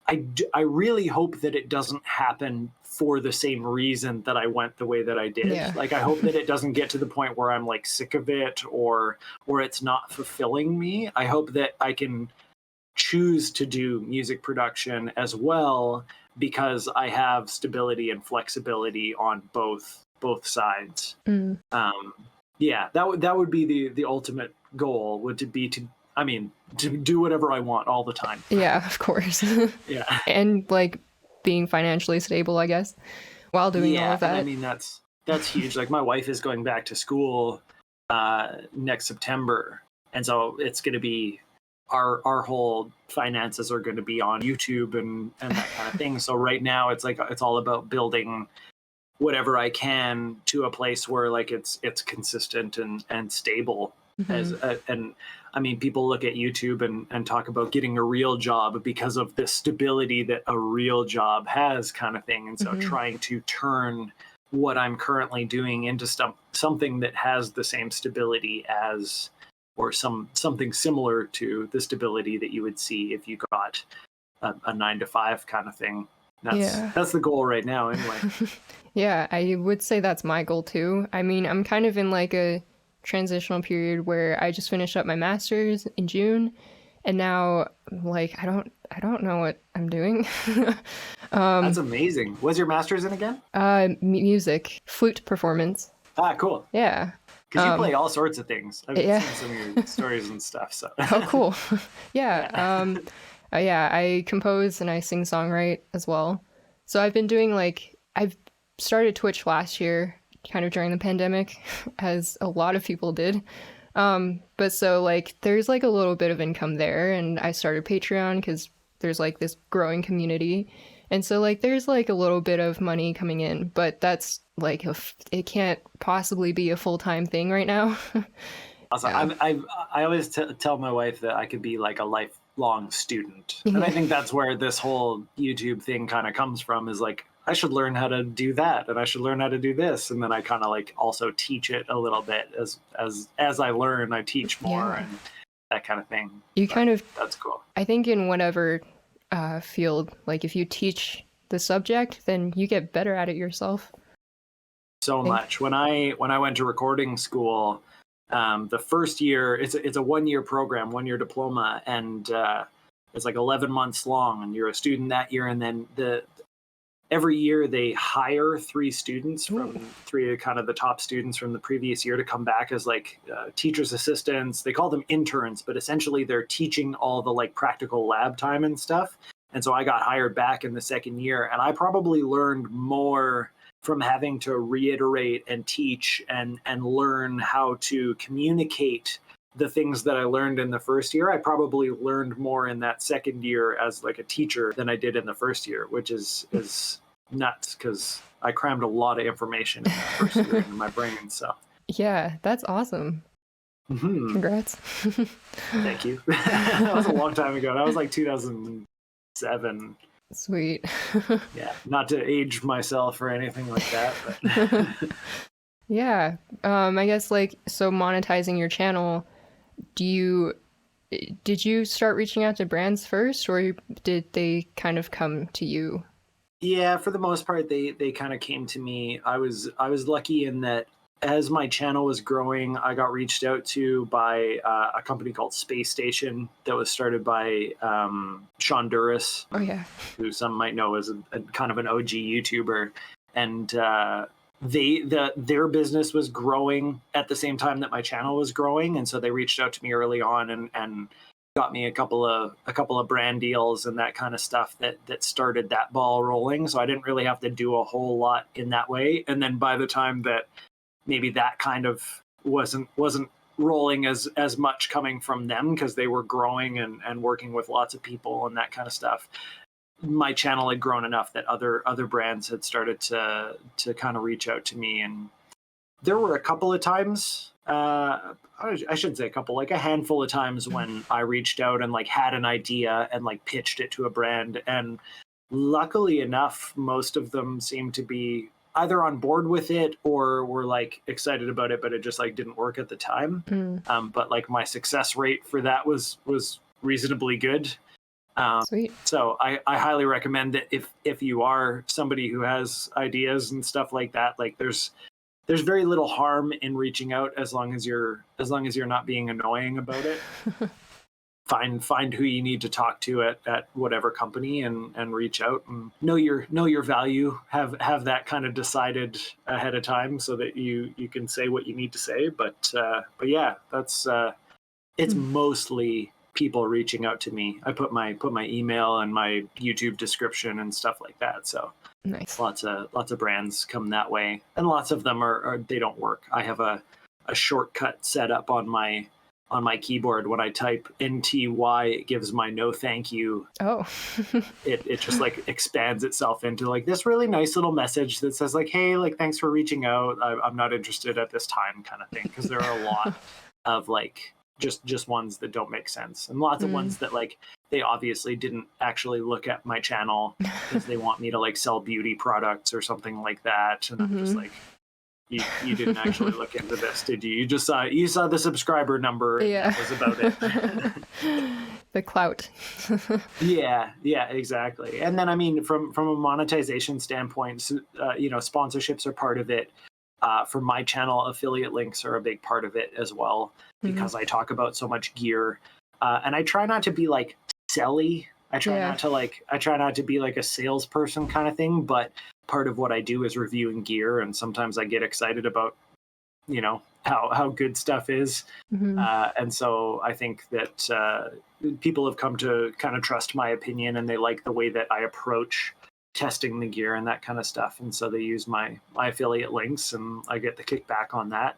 I really hope that it doesn't happen for the same reason that I went the way that I did. Yeah. Like I hope that it doesn't get to the point where I'm like sick of it or it's not fulfilling me. I hope that I can choose to do music production as well because I have stability and flexibility on both sides. Mm. Um, yeah, that would be the ultimate goal, would to be to I mean to do whatever I want all the time. Yeah, of course. Yeah. And like being financially stable, I guess, while doing all Yeah, of and I that. mean that's huge. Like my wife is going back to school next September, and so it's going to be our whole finances are going to be on YouTube and that kind of thing. So right now it's like it's all about building whatever I can to a place where like it's consistent and stable. Hmm. And I mean, people look at YouTube and talk about getting a real job because of the stability that a real job has, kind of thing. And so Hmm. trying to turn what I'm currently doing into something that has the same stability as or something similar to the stability that you would see if you got a 9 to 5 kind of thing. Yeah. That's the goal right now anyway. Yeah, I would say that's my goal too. I mean, I'm kind of in like a transitional period where I just finished up my master's in June and now like I don't know what I'm doing. That's um amazing. What's your master's in again? music, flute performance. Ah, cool. Yeah. Because you play Um all sorts of things. I've yeah. seen some of your stories and stuff. So Oh, cool. Yeah. yeah. Yeah, I compose and I sing songwrite as well. So I've been doing like I've started Twitch last year, kind of during the pandemic, as a lot of people did. But so like there's like a little bit of income there, and I started Patreon because there's like this growing community, and so like there's like a little bit of money coming in, but that's like it can't possibly be a full-time thing right now. Also, Yeah. I always tell my wife that I could be like a lifelong student, and I think that's where this whole YouTube thing kind of comes from. Is like I should learn how to do that, and I should learn how to do this, and then I kind of like also teach it a little bit as I learn. I teach more Yeah. and that kind of thing. You But kind of, that's cool. I think in whatever field, like if you teach the subject, then you get better at it yourself. So I think. much. When I went to recording school, the first year it's a 1 year program, 1 year diploma, and it's like 11 months long, and you're a student that year, and then every year they hire three students Ooh. from three of kind of the top students from the previous year to come back as like teachers assistants. They call them interns, but essentially they're teaching all the like practical lab time and stuff. And so I got hired back in the second year, and I probably learned more from having to reiterate and teach and learn how to communicate the things that I learned in the first year. I probably learned more in that second year as like a teacher than I did in the first year, which is nuts because I crammed a lot of information in that first year into my brain. So Yeah, that's awesome. Congrats. Thank you. That was a long time ago. That was like 2007. Sweet. Yeah, not to age myself or anything like that, but Yeah. I guess like, so monetizing your channel, did you start reaching out to brands first, or did they kind of come to you? yeah, for the most part, they kind of came to me. I was lucky in that as my channel was growing, I got reached out to by a company called Space Station that was started by Sean Duras, Oh yeah. who some might know as a kind of an OG YouTuber, and their business was growing at the same time that my channel was growing, and so they reached out to me early on and got me a couple of brand deals and that kind of stuff that started that ball rolling. So I didn't really have to do a whole lot in that way. And then by the time that maybe that kind of wasn't rolling as much coming from them because they were growing and working with lots of people and that kind of stuff, my channel had grown enough that other brands had started to kind of reach out to me. And there were a couple of times, I shouldn't say a couple, like a handful of times when I reached out and like had an idea and like pitched it to a brand. And luckily enough, most of them seemed to be either on board with it or were like excited about it, but it just like didn't work at the time. But like my success rate for that was reasonably good. Sweet. So I highly recommend that if you are somebody who has ideas and stuff like that, like there's very little harm in reaching out as long as you're not being annoying about it. Find who you need to talk to at whatever company and reach out and know your value. Have that kind of decided ahead of time so that you can say what you need to say. But yeah, that's it's mostly people reaching out to me. I put my email and my YouTube description and stuff like that. So Nice. Lots of brands come that way, and lots of them are they don't work. I have a shortcut set up on my keyboard. When I type NTY, it gives my no thank you. Oh. It just like expands itself into like this really nice little message that says like, hey, like thanks for reaching out. I'm not interested at this time, kind of thing. Because there are a lot of like just ones that don't make sense, and lots of ones that like they obviously didn't actually look at my channel because they want me to like sell beauty products or something like that, and I'm just like, you didn't actually look into this, did you? You just saw the subscriber number. And Yeah. that was about it. The clout. Yeah, exactly. And then I mean, from a monetization standpoint, sponsorships are part of it. For my channel, affiliate links are a big part of it as well, because I talk about so much gear, and I try not to be like selly. I try not to be like a salesperson kind of thing, but part of what I do is reviewing gear, and sometimes I get excited about, how good stuff is. And so I think that people have come to kind of trust my opinion, and they like the way that I approach testing the gear and that kind of stuff. And so they use my affiliate links, and I get the kickback on that.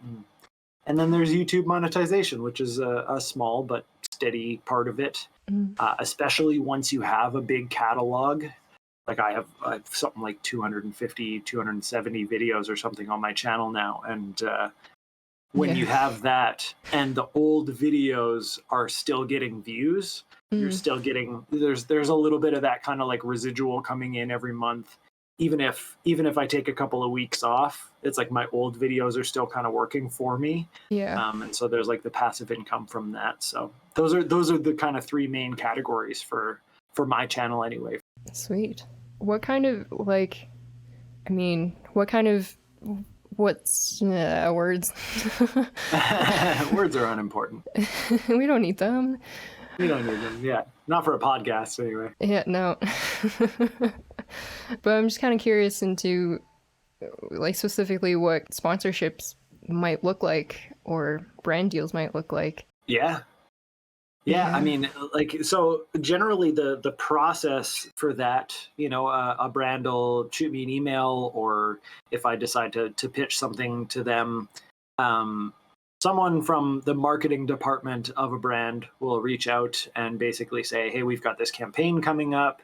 And then there's YouTube monetization, which is a small but steady part of it, especially once you have a big catalog. Like I have something like 250, 270 videos or something on my channel now. And when you have that and the old videos are still getting views, you're still getting, there's a little bit of that kind of like residual coming in every month. Even if I take a couple of weeks off, it's like my old videos are still kind of working for me. Yeah. And so there's like the passive income from that. So those are the kind of three main categories for my channel anyway. Sweet. What kind of what's words? Words are unimportant. We don't need them. We don't need them. Yeah. Not for a podcast anyway. Yeah, no. But I'm just kind of curious into like specifically what sponsorships might look like or brand deals might look like. Yeah. Yeah, I mean, like, so generally the process for that, a brand will shoot me an email, or if I decide to pitch something to them, um, someone from the marketing department of a brand will reach out and basically say, "Hey, we've got this campaign coming up.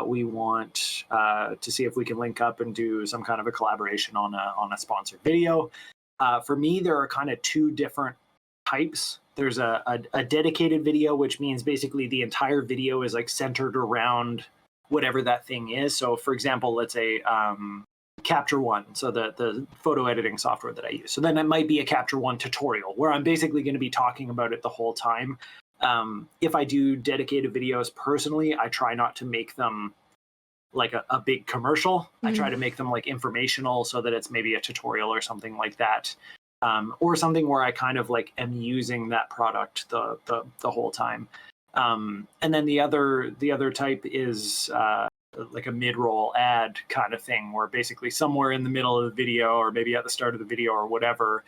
We want to see if we can link up and do some kind of a collaboration on a sponsored video." For me, there are kind of two different types. There's a dedicated video, which means basically the entire video is like centered around whatever that thing is. So, for example, let's say Capture One, so the photo editing software that I use. So then it might be a Capture One tutorial where I'm basically going to be talking about it the whole time. If I do dedicated videos personally, I try not to make them like a big commercial. I try to make them like informational, so that it's maybe a tutorial or something like that. Or something where I kind of like am using that product the whole time. And then the other type is like a mid-roll ad kind of thing, where basically somewhere in the middle of the video, or maybe at the start of the video or whatever,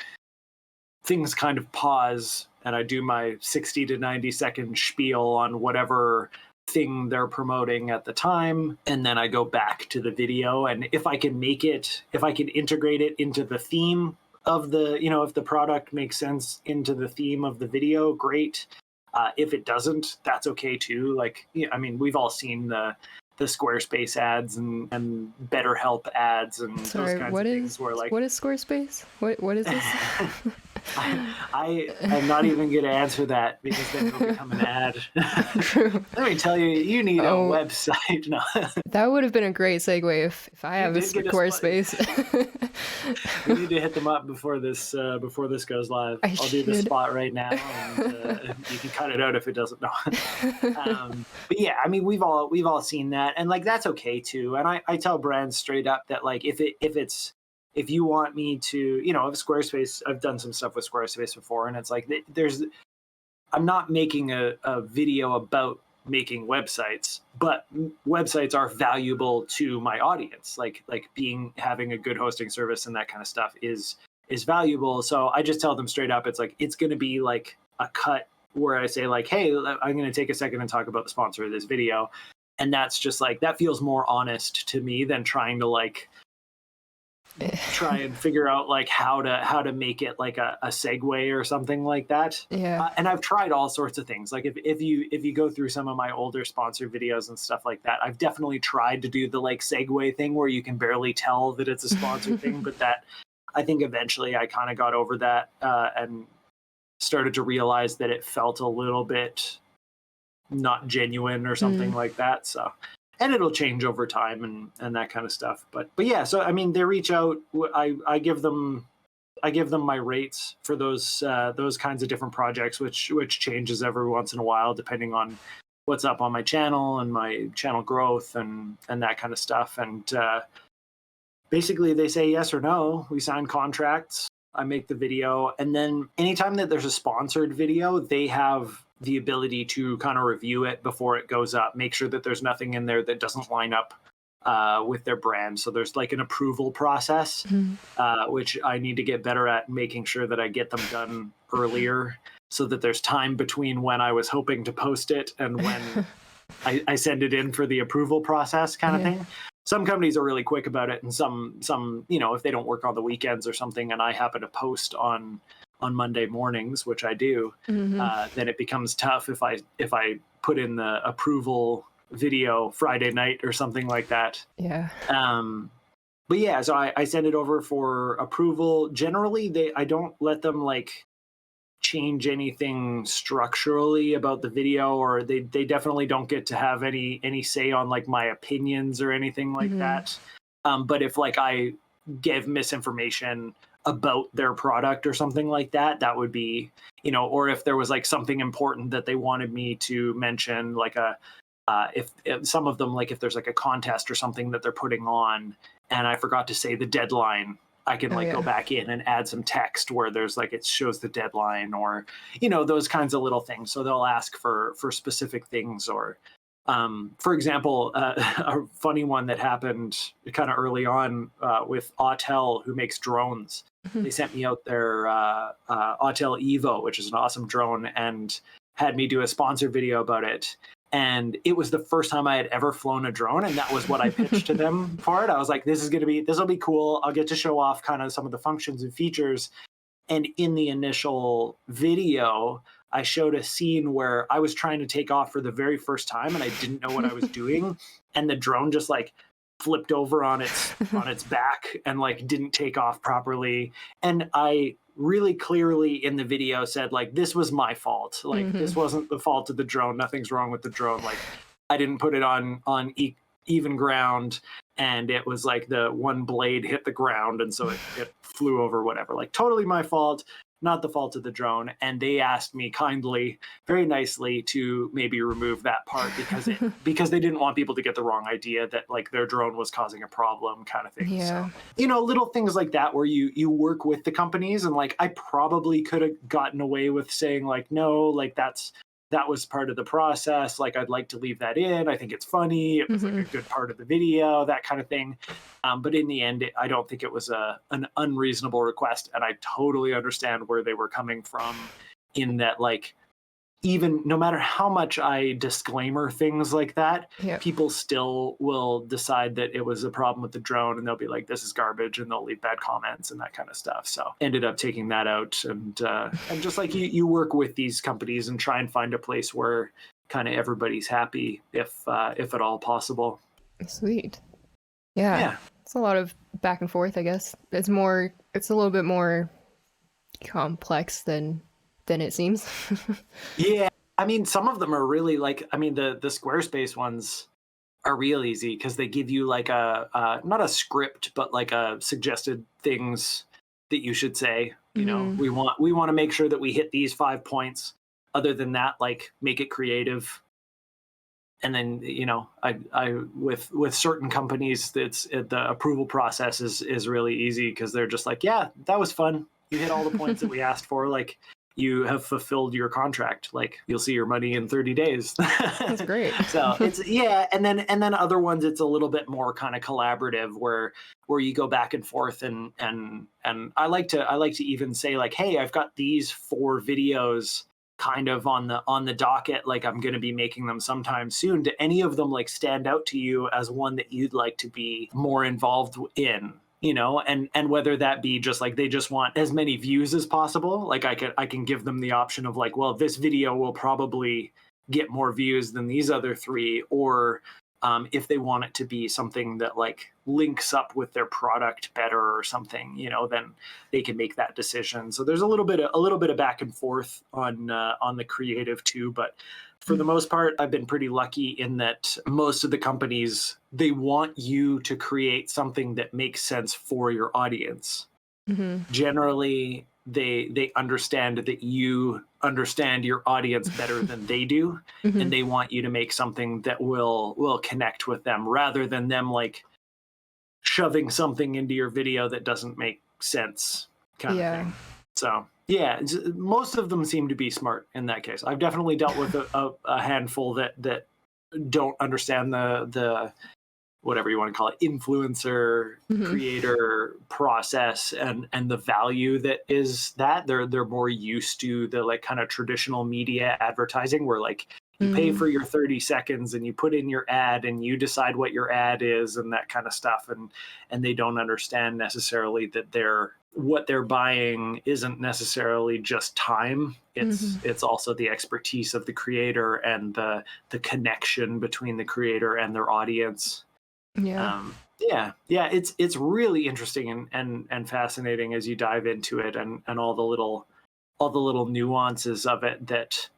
things kind of pause and I do my 60 to 90 second spiel on whatever thing they're promoting at the time, and then I go back to the video. And if I can integrate it into the theme of the, if the product makes sense into the theme of the video, great. If it doesn't, that's okay too. Like, I mean, we've all seen the Squarespace ads and BetterHelp ads and those kinds of things where, like, what is Squarespace? What is this? I am not even going to answer that, because then it'll become an ad. Let me tell you, you need a website. No. That would have been a great segue if I have a Squarespace. We need to hit them up before this goes live. I'll do the spot right now, and you can cut it out if it doesn't. No. But yeah, I mean, we've all seen that, and like that's okay too. And I tell brands straight up that, like, if you want me to, if Squarespace, I've done some stuff with Squarespace before, and it's like I'm not making a video about making websites, but websites are valuable to my audience. Like having a good hosting service and that kind of stuff is valuable. So I just tell them straight up, it's like, it's going to be like a cut where I say like, hey, I'm going to take a second and talk about the sponsor of this video. And that's just like, that feels more honest to me than trying to like try and figure out like how to make it like a segue or something like that. Yeah. And I've tried all sorts of things. Like if you go through some of my older sponsored videos and stuff like that, I've definitely tried to do the like segue thing where you can barely tell that it's a sponsored thing, but that I think eventually I kind of got over that and started to realize that it felt a little bit not genuine or something like that. So, and it'll change over time and that kind of stuff. But yeah, so I mean, they reach out. I give them my rates for those kinds of different projects, which changes every once in a while depending on what's up on my channel and my channel growth and that kind of stuff. And basically, they say yes or no. We sign contracts. I make the video, and then anytime that there's a sponsored video, they have the ability to kind of review it before it goes up, make sure that there's nothing in there that doesn't line up with their brand. So there's like an approval process, which I need to get better at, making sure that I get them done earlier so that there's time between when I was hoping to post it and when I send it in for the approval process kind of thing. Some companies are really quick about it, and some, if they don't work on the weekends or something, and I happen to post on Monday mornings, which I do, then it becomes tough if I put in the approval video Friday night or something like that. Yeah. But yeah, so I send it over for approval. Generally, I don't let them like change anything structurally about the video, or they definitely don't get to have any say on like my opinions or anything like that. But if like I give misinformation about their product or something like that, that would be, or if there was like something important that they wanted me to mention, like if some of them, like if there's like a contest or something that they're putting on and I forgot to say the deadline, I can go back in and add some text where there's like, it shows the deadline, or, those kinds of little things. So they'll ask for specific things, or For example, a funny one that happened kind of early on with Autel, who makes drones. Mhm. They sent me out their Autel Evo, which is an awesome drone, and had me do a sponsored video about it. And it was the first time I had ever flown a drone, and that was what I pitched to them for it. I was like, this will be cool. I'll get to show off kind of some of the functions and features. And in the initial video, I showed a scene where I was trying to take off for the very first time and I didn't know what I was doing. And the drone just like flipped over on its back and like didn't take off properly. And I really clearly in the video said like, this was my fault. Like this wasn't the fault of the drone. Nothing's wrong with the drone. Like I didn't put it on even ground, and it was like the one blade hit the ground, and so it flew over, whatever. Like totally my fault, not the fault of the drone. And they asked me kindly, very nicely, to maybe remove that part because they didn't want people to get the wrong idea that like their drone was causing a problem, kind of thing. Yeah. So, little things like that where you work with the companies, and like I probably could have gotten away with saying like, no, like that was part of the process. Like, I'd like to leave that in. I think it's funny. It was like a good part of the video, that kind of thing. But in the end, I don't think it was an unreasonable request. And I totally understand where they were coming from in that, like, even no matter how much I disclaimer things like that, people still will decide that it was a problem with the drone, and they'll be like, this is garbage, and they'll leave bad comments and that kind of stuff. So ended up taking that out. And just like you work with these companies and try and find a place where kind of everybody's happy if at all possible. Sweet. Yeah. It's a lot of back and forth, I guess. It's a little bit more complex than it seems. Yeah. I mean, some of them are really like, I mean, the Squarespace ones are real easy because they give you like not a script, but like a suggested things that you should say. You know, we want to make sure that we hit these 5 points. Other than that, like make it creative. And then, I with certain companies, the approval process is really easy because they're just like, yeah, that was fun. You hit all the points that we asked for. Like, you have fulfilled your contract. Like, you'll see your money in 30 days. That's great. So it's and then other ones it's a little bit more kind of collaborative where you go back and forth and I like to even say like, hey, I've got these 4 videos kind of on the docket, like I'm going to be making them sometime soon. Do any of them like stand out to you as one that you'd like to be more involved in? And whether that be just like they just want as many views as possible, like I can give them the option of like, well, this video will probably get more views than these other 3, or if they want it to be something that like links up with their product better or something, then they can make that decision. So there's a little bit of back and forth on the creative too, but for the most part, I've been pretty lucky in that most of the companies, they want you to create something that makes sense for your audience. Generally, they understand that you understand your audience better than they do, and they want you to make something that will connect with them rather than them like shoving something into your video that doesn't make sense kind of thing. So yeah, most of them seem to be smart in that case. I've definitely dealt with a handful that don't understand the whatever you want to call it, influencer creator process and the value that is that they're more used to the like kind of traditional media advertising where like you pay for your 30 seconds and you put in your ad and you decide what your ad is and that kind of stuff. And they don't understand necessarily that what they're buying isn't necessarily just time. It's also the expertise of the creator and the connection between the creator and their audience. It's really interesting and fascinating as you dive into it and all the little nuances of it that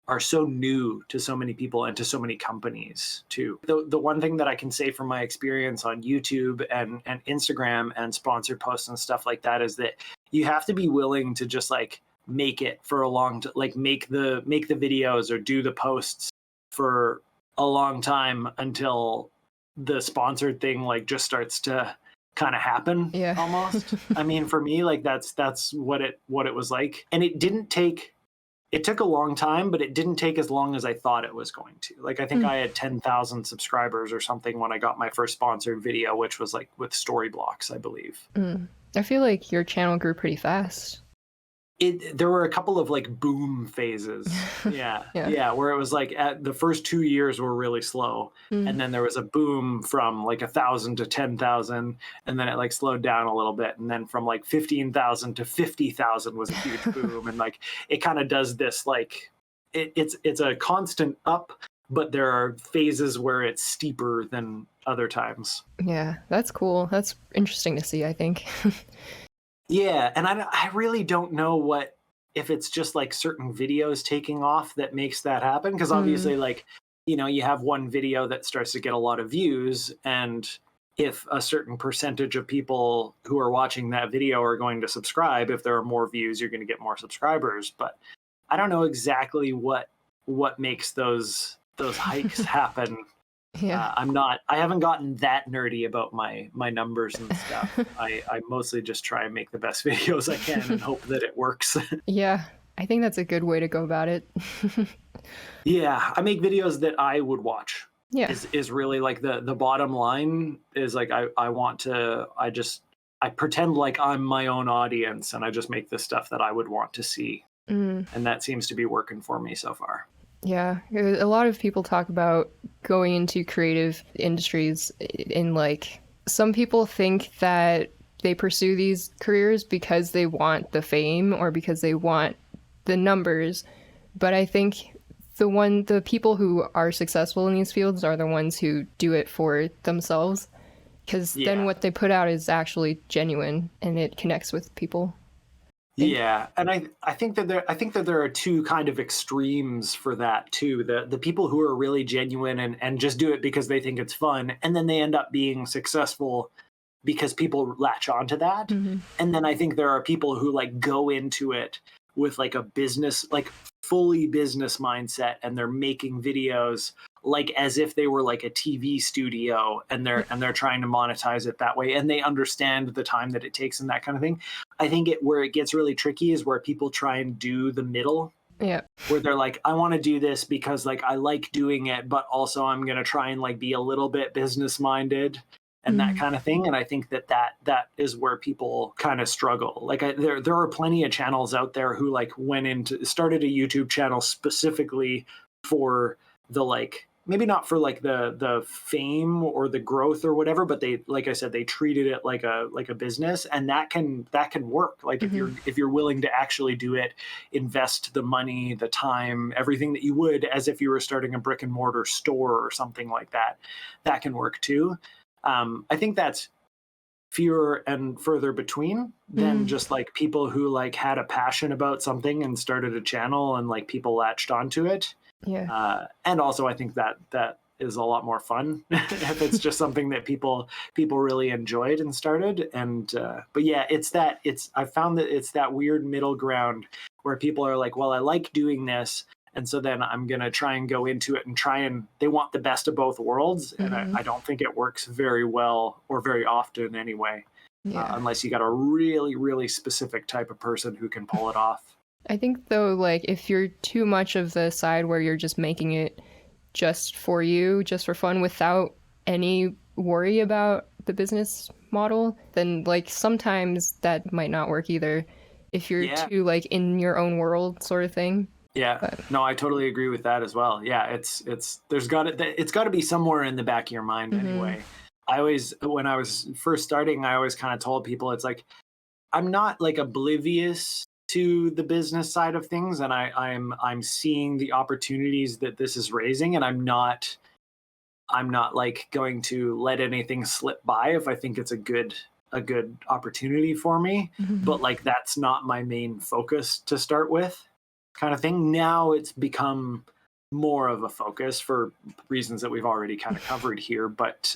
are so new to so many people and to so many companies too. The one thing that I can say from my experience on YouTube and Instagram and sponsored posts and stuff like that is that you have to be willing to just like make it for a long time, like make the videos or do the posts for a long time until the sponsored thing like just starts to kind of happen almost. I mean, for me, like that's what it was like. And it didn't take it took a long time, but it didn't take as long as I thought it was going to. Like, I think Mm, I had 10,000 subscribers or something when I got my first sponsored video, which was like with Storyblocks, I believe. mm. I feel like your channel grew pretty fast. There were a couple of like boom phases. Yeah. Yeah. Yeah. Where it was like at the first 2 years were really slow. Mm, And then there was a boom from like 1,000 to 10,000. And then it like slowed down a little bit. And then from like 15,000 to 50,000 was a huge boom. And like it kind of does this like it's a constant up, but there are phases where it's steeper than other times. yeah, that's cool. That's interesting to see, I think. Yeah, and I really don't know what if it's just like certain videos taking off that makes that happen because Mm, obviously like you have one video that starts to get a lot of views and if a certain percentage of people who are watching that video are going to subscribe, if there are more views, you're going to get more subscribers, but I don't know exactly what makes those hikes happen. yeah. I haven't gotten that nerdy about my numbers and stuff. I mostly just try and make the best videos I can and hope that it works. Yeah, I think that's a good way to go about it. Yeah, I make videos that I would watch. Yeah. Is really like the bottom line is like I want to I pretend like I'm my own audience and I just make the stuff that I would want to see. Mm, And that seems to be working for me so far. yeah. A lot of people talk about going into creative industries in like some people think that they pursue these careers because they want the fame or because they want the numbers. But I think the people who are successful in these fields are the ones who do it for themselves because then Yeah. what they put out is actually genuine and it connects with people. I think. Yeah, and I think that there are two kind of extremes for that too. The people who are really genuine and just do it because they think it's fun, and then they end up being successful because people latch onto that. Mhm. And then I think there are people who like go into it with like a business, like fully business mindset, and they're making videos like as if they were like a TV studio and they're trying to monetize it that way and they understand the time that it takes and that kind of thing. I think it where it gets really tricky is where people try and do the middle Yeah. where they're like I want to do this because like I like doing it but also I'm going to try and like be a little bit business minded and that Mhm. kind of thing and I think that is where people kind of struggle like there are plenty of channels out there who like went into started a YouTube channel specifically for the like maybe not for like the fame or the growth or whatever but they like I said they treated it like a business and that can work like Mhm. if you're willing to actually do it invest the money the time everything that you would as if you were starting a brick and mortar store or something like that that can work too. I think that's fewer and further between than Mm. just like people who like had a passion about something and started a channel and like people latched onto it. Yeah. And also, I think that is a lot more fun if it's just something that people really enjoyed and started. And but yeah, it's I found that it's that weird middle ground where people are like, well, I like doing this, and so then I'm gonna try and go into it and try and they want the best of both worlds, and Mhm. I don't think it works very well or very often anyway, Yeah. unless you got a really specific type of person who can pull it off. I think though, like if you're too much of the side where you're just making it just for you, just for fun, without any worry about the business model, then like sometimes that might not work either. If you're Yeah, too like in your own world sort of thing. yeah, But no, I totally agree with that as well. Yeah, it's got to be somewhere in the back of your mind mhm. anyway. I always when I was first starting, I always kind of told people it's like I'm not like oblivious to the business side of things, and I'm seeing the opportunities that this is raising, and I'm not like going to let anything slip by if I think it's a good opportunity for me. Mhm. But like that's not my main focus to start with, kind of thing. Now it's become more of a focus for reasons that we've already kind of covered here. But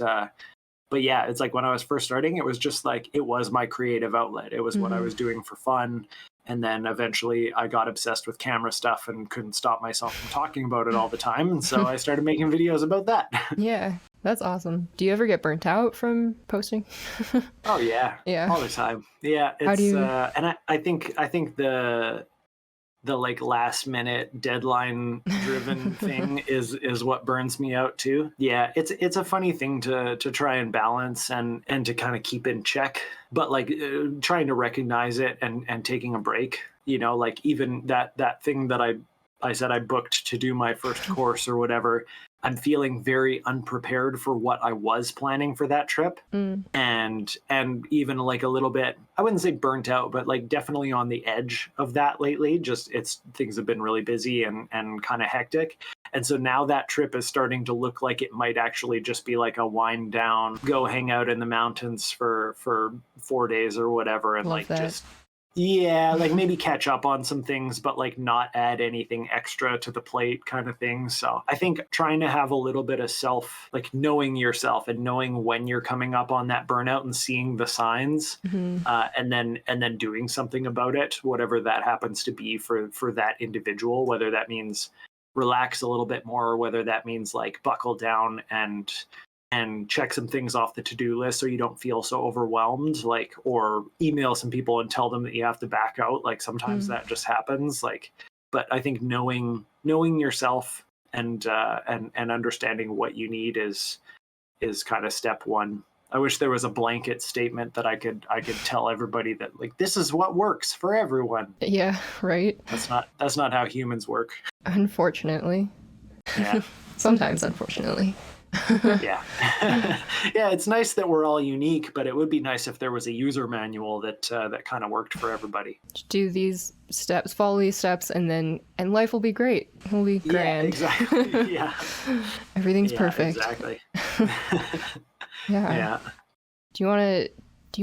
yeah, it's like when I was first starting, it was just like it was my creative outlet. It was what I Mhm. was doing for fun. And then eventually I got obsessed with camera stuff and couldn't stop myself from talking about it all the time. And so I started making videos about that. Yeah, that's awesome. Do you ever get burnt out from posting? Oh yeah, Yeah. all the time. Yeah, How do it's you and I think the like last minute deadline driven thing is what burns me out too. Yeah, it's a funny thing to try and balance and to kind of keep in check, but like trying to recognize it and taking a break, you know, like even that thing that I said I booked to do my first course or whatever, I'm feeling very unprepared for what I was planning for that trip. Mm. And even like a little bit, I wouldn't say burnt out, but like definitely on the edge of that lately. Just things have been really busy and kind of hectic. And so now that trip is starting to look like it might actually just be like a wind down, go hang out in the mountains for 4 days or whatever, and Love like that. just yeah, like maybe catch up on some things, but like not add anything extra to the plate kind of thing. So I think trying to have a little bit of like knowing yourself and knowing when you're coming up on that burnout and seeing the signs, Mhm. and then doing something about it, whatever that happens to be for that individual, whether that means relax a little bit more, or whether that means like buckle down and check some things off the to-do list so you don't feel so overwhelmed, like, or email some people and tell them that you have to back out. Like sometimes that just happens. Like, but I think knowing yourself and understanding what you need is kind of step one. I wish there was a blanket statement that I could tell everybody that like this is what works for everyone. Yeah, right. That's not how humans work. Unfortunately. Yeah. Sometimes, unfortunately. Yeah. Yeah, it's nice that we're all unique, but it would be nice if there was a user manual that kind of worked for everybody. Do these steps, follow these steps, and life will be great. It'll be grand. Yeah, exactly. Yeah. Everything's perfect. Exactly. Yeah. Yeah. Do you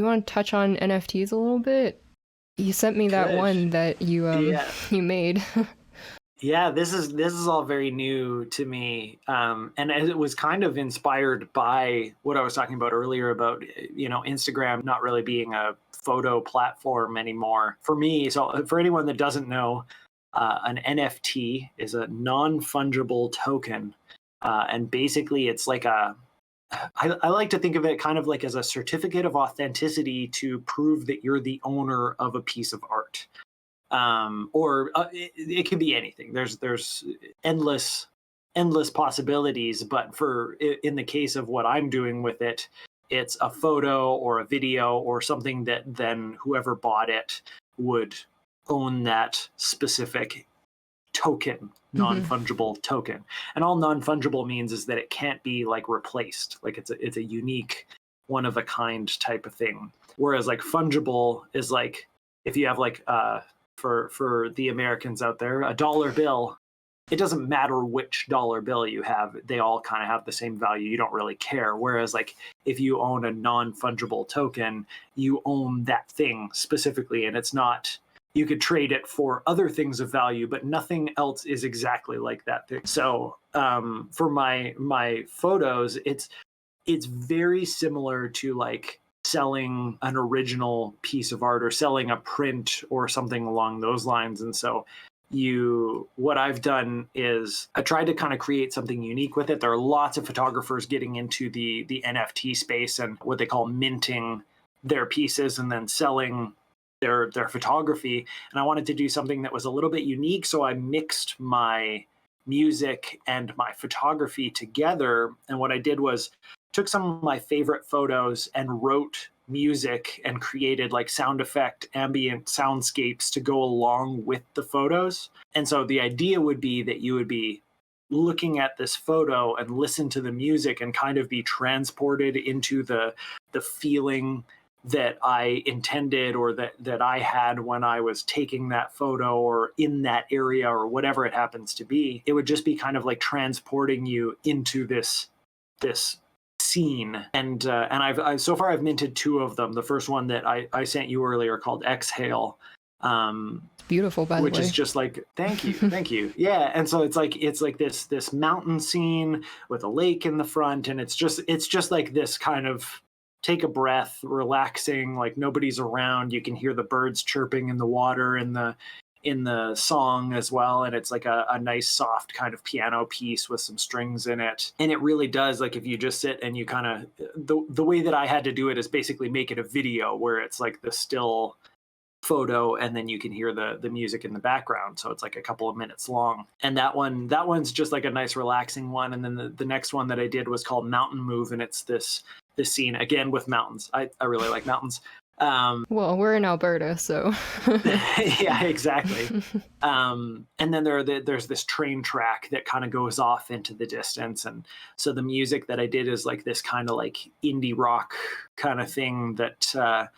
want to touch on NFTs a little bit? You sent me that one that you made. Yeah, this is all very new to me, and it was kind of inspired by what I was talking about earlier about, you know, Instagram not really being a photo platform anymore for me. So for anyone that doesn't know, an NFT is a non-fungible token, and basically it's like I like to think of it kind of like as a certificate of authenticity to prove that you're the owner of a piece of art. Or it could be anything. There's endless possibilities, but in the case of what I'm doing with it, it's a photo or a video or something that then whoever bought it would own that specific token, non-fungible token. And all non-fungible means is that it can't be like replaced. Like it's a unique, one of a kind type of thing. Whereas like fungible is like if you have like for the Americans out there, a dollar bill, it doesn't matter which dollar bill you have, they all kind of have the same value. You don't really care. Whereas like if you own a non-fungible token, you own that thing specifically, and it's not, you could trade it for other things of value, but nothing else is exactly like that thing. So for my photos, it's very similar to like selling an original piece of art or selling a print or something along those lines. And so what I've done is I tried to kind of create something unique with it. There are lots of photographers getting into the NFT space and what they call minting their pieces and then selling their photography. And I wanted to do something that was a little bit unique. So I mixed my music and my photography together. And what I did was took some of my favorite photos and wrote music and created like sound effect ambient soundscapes to go along with the photos. And so the idea would be that you would be looking at this photo and listen to the music and kind of be transported into the feeling that I intended or that I had when I was taking that photo or in that area or whatever it happens to be. It would just be kind of like transporting you into this scene. And I've so far I've minted 2 of them. The first one that I sent you earlier called Exhale. It's beautiful, by the way. Which is just like, thank you. Yeah. And so it's like this mountain scene with a lake in the front, and it's just like this kind of take a breath, relaxing, like nobody's around. You can hear the birds chirping in the water in the song as well, and it's like a nice soft kind of piano piece with some strings in it. And it really does, like if you just sit and you kind of the way that I had to do it is basically make it a video where it's like the still photo, and then you can hear the music in the background, so it's like a couple of minutes long. And that one's just like a nice relaxing one. And then the next one that I did was called Mountain Move, and it's this scene again with mountains. I really like mountains. Well, we're in Alberta, so Yeah, exactly. And then there's this train track that kind of goes off into the distance, and so the music that I did is like this kind of like indie rock kind of thing that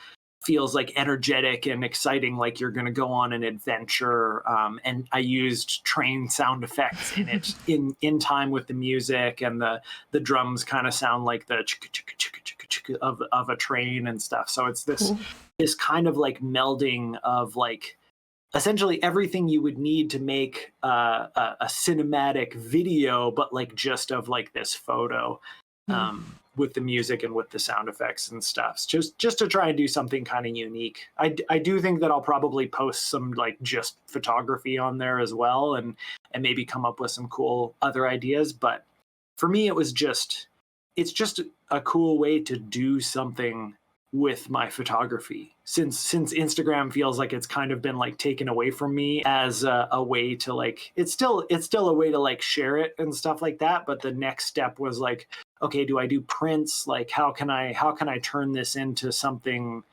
feels like energetic and exciting, like you're going to go on an adventure. And I used train sound effects in it in time with the music, and the drums kind of sound like the chicka chicka chicka chicka chicka of a train and stuff. So it's this cool. this kind of like melding of like essentially everything you would need to make a cinematic video, but like just of like this photo. With the music and with the sound effects and stuff, just to try and do something kind of unique. I do think that I'll probably post some like just photography on there as well, and maybe come up with some cool other ideas. But for me, it's just a cool way to do something with my photography, since Instagram feels like it's kind of been like taken away from me as a way to like, it's still a way to like share it and stuff like that. But the next step was like, okay, do I do prints? Like, how can I turn this into something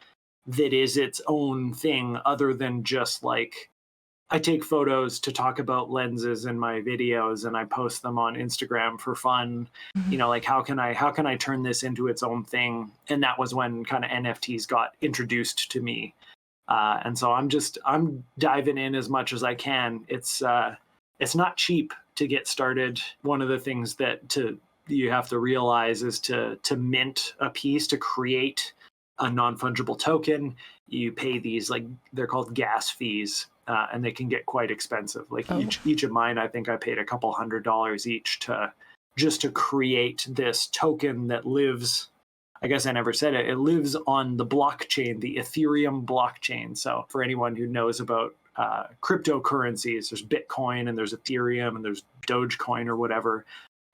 that is its own thing, other than just like, I take photos to talk about lenses in my videos and I post them on Instagram for fun. Like how can I turn this into its own thing? And that was when kind of NFTs got introduced to me. And so I'm diving in as much as I can. It's not cheap to get started. One of the things that you have to realize is to mint a piece, to create a non-fungible token. You pay these, like, they're called gas fees, and they can get quite expensive. Like each of mine, I think I paid a couple $100 each to create this token that lives. I guess I never said it. It lives on the blockchain, the Ethereum blockchain. So for anyone who knows about cryptocurrencies, there's Bitcoin and there's Ethereum and there's Dogecoin or whatever.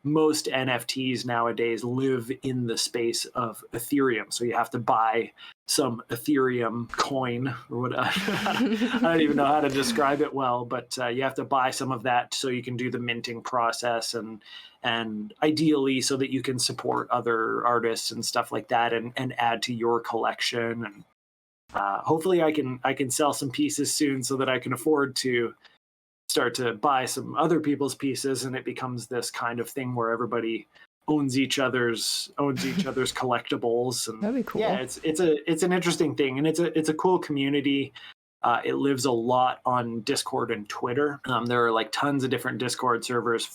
Most NFTs nowadays live in the space of Ethereum. So you have to buy some Ethereum coin or what. I don't even know how to describe it well, but you have to buy some of that so you can do the minting process, and ideally so that you can support other artists and stuff like that, and add to your collection. And hopefully I can sell some pieces soon so that I can afford to start to buy some other people's pieces, and it becomes this kind of thing where everybody owns each other's collectibles. And that'd be cool. Yeah, it's an interesting thing, and it's a cool community. It lives a lot on Discord and Twitter. There are like tons of different Discord servers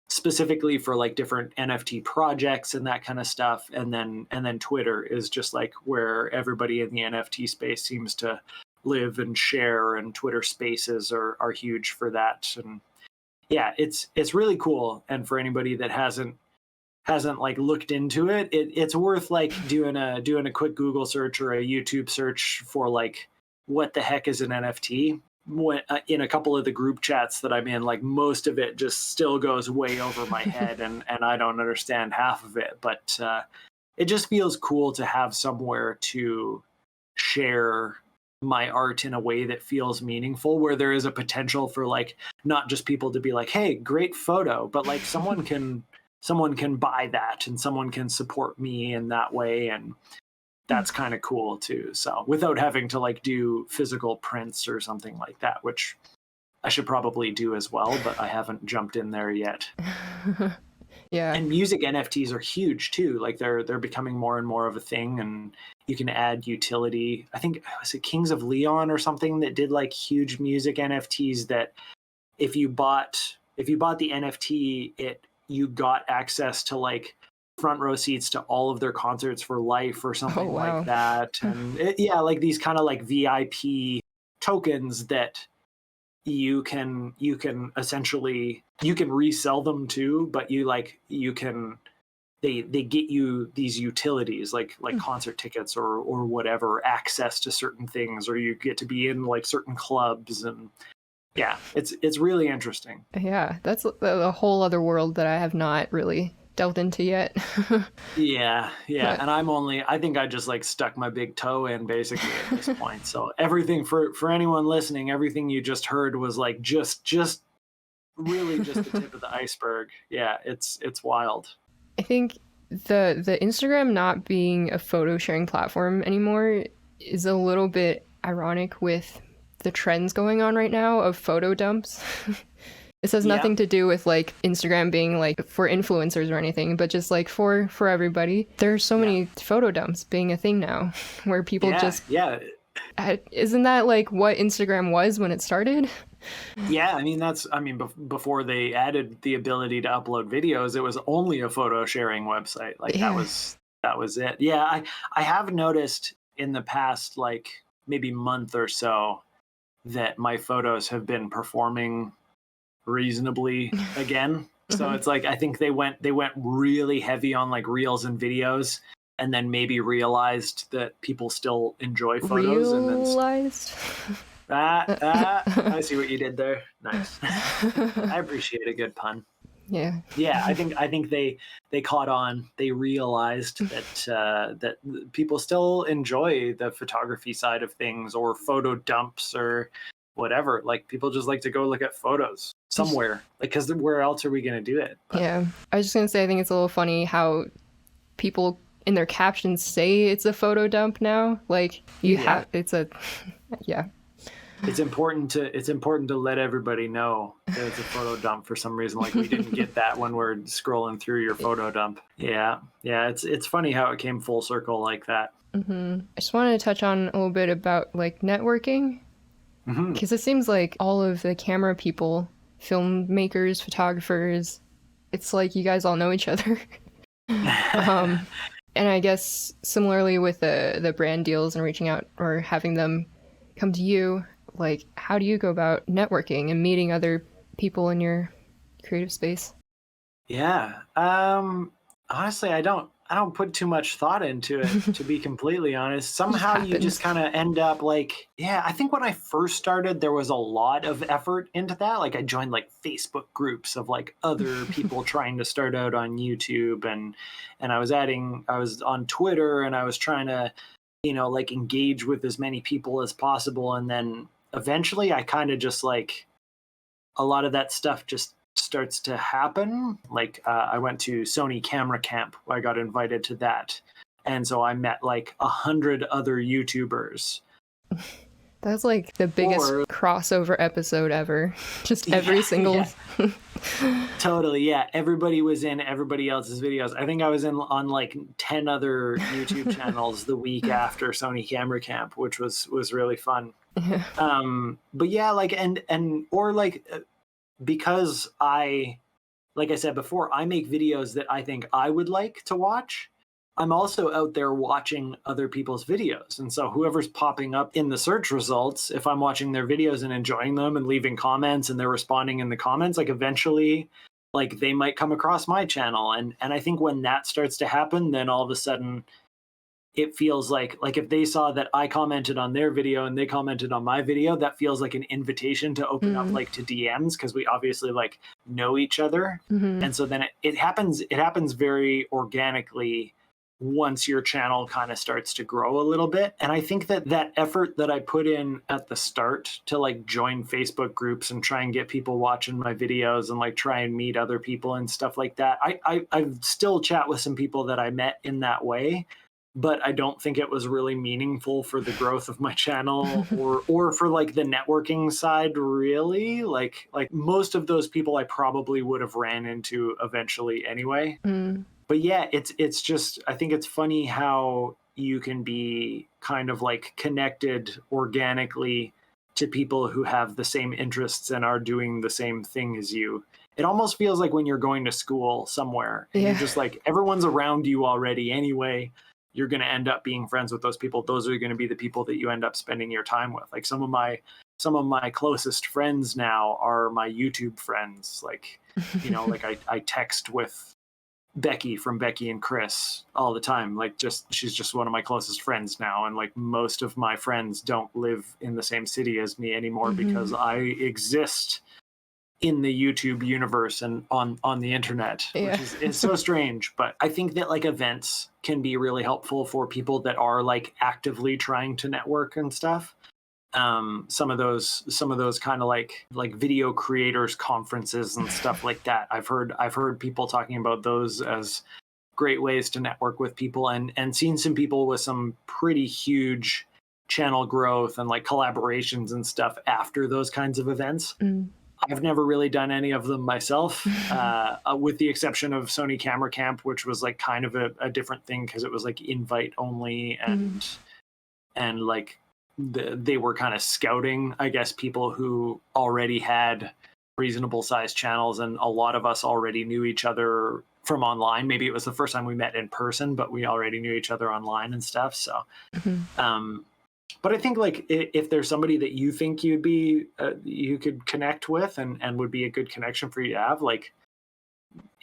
specifically for like different NFT projects and that kind of stuff. And then Twitter is just like where everybody in the NFT space seems to live and share, and Twitter Spaces are huge for that. And yeah, it's really cool. And for anybody that hasn't like looked into it, it's worth like doing a quick Google search or a YouTube search for like, what the heck is an NFT? In a couple of the group chats that I'm in, like most of it just still goes way over my head, and I don't understand half of it. But it just feels cool to have somewhere to share my art in a way that feels meaningful, where there is a potential for like not just people to be like, hey, great photo, but like someone can buy that and someone can support me in that way. And that's kind of cool too. So without having to like do physical prints or something like that, which I should probably do as well, but I haven't jumped in there yet. Yeah. And music NFTs are huge too. Like they're becoming more and more of a thing, and you can add utility. I think, was it Kings of Leon or something that did like huge music NFTs that if you bought the NFT, you got access to like front row seats to all of their concerts for life or something like that. And like these kind of like VIP tokens that you can essentially, you can resell them too, but they get you these utilities like concert tickets or whatever, access to certain things, or you get to be in like certain clubs. And yeah, it's really interesting. Yeah, that's a whole other world that I have not really delved into yet. Yeah, But and I think I just like stuck my big toe in basically at this point. So everything for anyone listening, everything you just heard was like just really just the tip of the iceberg. Yeah, it's wild. I think the Instagram not being a photo sharing platform anymore is a little bit ironic with the trends going on right now of photo dumps. This has Yeah, nothing to do with like Instagram being like for influencers or anything, but just like for everybody. There's so yeah, many photo dumps being a thing now where people yeah, just yeah. isn't that like what Instagram was when it started? Yeah, I mean before they added the ability to upload videos, it was only a photo sharing website. Like Yeah. that was it. Yeah, I have noticed in the past like maybe month or so that my photos have been performing reasonably again. So Mhm. it's like I think they went really heavy on like reels and videos and then maybe realized that people still enjoy photos and then Realized. I see what you did there. Nice. I appreciate a good pun. Yeah. Yeah, I think they caught on. They realized that that people still enjoy the photography side of things or photo dumps or whatever. Like people just like to go look at photos somewhere. Like because where else are we going to do it? But Yeah. I was just gonna say I think it's a little funny how people in their captions say it's a photo dump now. Like you yeah, have it's a yeah. it's important to let everybody know that it's a photo dump for some reason. Like we didn't get that when we're scrolling through your photo dump. Yeah, yeah. It's funny how it came full circle like that. I just wanted to touch on a little bit about like networking Hmm. because it seems like all of the camera people, filmmakers, photographers, it's like you guys all know each other. um, and I guess similarly with the brand deals and reaching out or having them come to you, like how do you go about networking and meeting other people in your creative space? Yeah. Honestly, I don't put too much thought into it, to be completely honest. It just Somehow you just happens. kind of end up like, yeah, I think when I first started, there was a lot of effort into that. Like I joined like Facebook groups of like other people trying to start out on YouTube and I was on Twitter and I was trying to, like engage with as many people as possible. And then eventually I kind of just like a lot of that stuff just starts to happen. Like I went to Sony Camera Camp. I got invited to that, and so I met like 100 other YouTubers. That's like the biggest Or crossover episode ever. Just yeah, every single. yeah, totally. Yeah, everybody was in everybody else's videos. I think I was in on like 10 other YouTube channels the week after Sony Camera Camp, which was really fun. Yeah. But yeah, like and or like because like I said before, I make videos that I think I would like to watch. I'm also out there watching other people's videos. And so whoever's popping up in the search results, if I'm watching their videos and enjoying them and leaving comments and they're responding in the comments, like eventually like they might come across my channel. And I think when that starts to happen, then all of a sudden it feels like if they saw that I commented on their video and they commented on my video, that feels like an invitation to open up Mm. like to DMs because we obviously like know each other. Hmm. And so then it happens very organically once your channel kind of starts to grow a little bit. And I think that effort that I put in at the start to like join Facebook groups and try and get people watching my videos and like try and meet other people and stuff like that, I still chat with some people that I met in that way, but I don't think it was really meaningful for the growth of my channel or for like the networking side really. Like most of those people I probably would have ran into eventually anyway. Mm. But yeah, it's just I think it's funny how you can be kind of like connected organically to people who have the same interests and are doing the same thing as you. It almost feels like when you're going to school somewhere and you're Yeah. just like everyone's around you already anyway, you're going to end up being friends with those people. Those are going to be the people that you end up spending your time with. Like some of my closest friends now are my YouTube friends. Like, like I text with Becky from Becky and Chris all the time. Like she's just one of my closest friends now. And like most of my friends don't live in the same city as me anymore Hmm. because I exist in the YouTube universe and on the internet, Yeah. which is so strange. But I think that like events can be really helpful for people that are like actively trying to network and stuff. Some of those kind of like video creators conferences and stuff like that. I've heard people talking about those as great ways to network with people, and seen some people with some pretty huge channel growth and like collaborations and stuff after those kinds of events. Mm. I've never really done any of them myself, with the exception of Sony Camera Camp, which was like kind of a different thing because it was like invite only, and like they were kind of scouting, I guess, people who already had reasonable sized channels, and a lot of us already knew each other from online. Maybe it was the first time we met in person, but we already knew each other online and stuff. So, but I think like if there's somebody that you think you could connect with and would be a good connection for you to have, like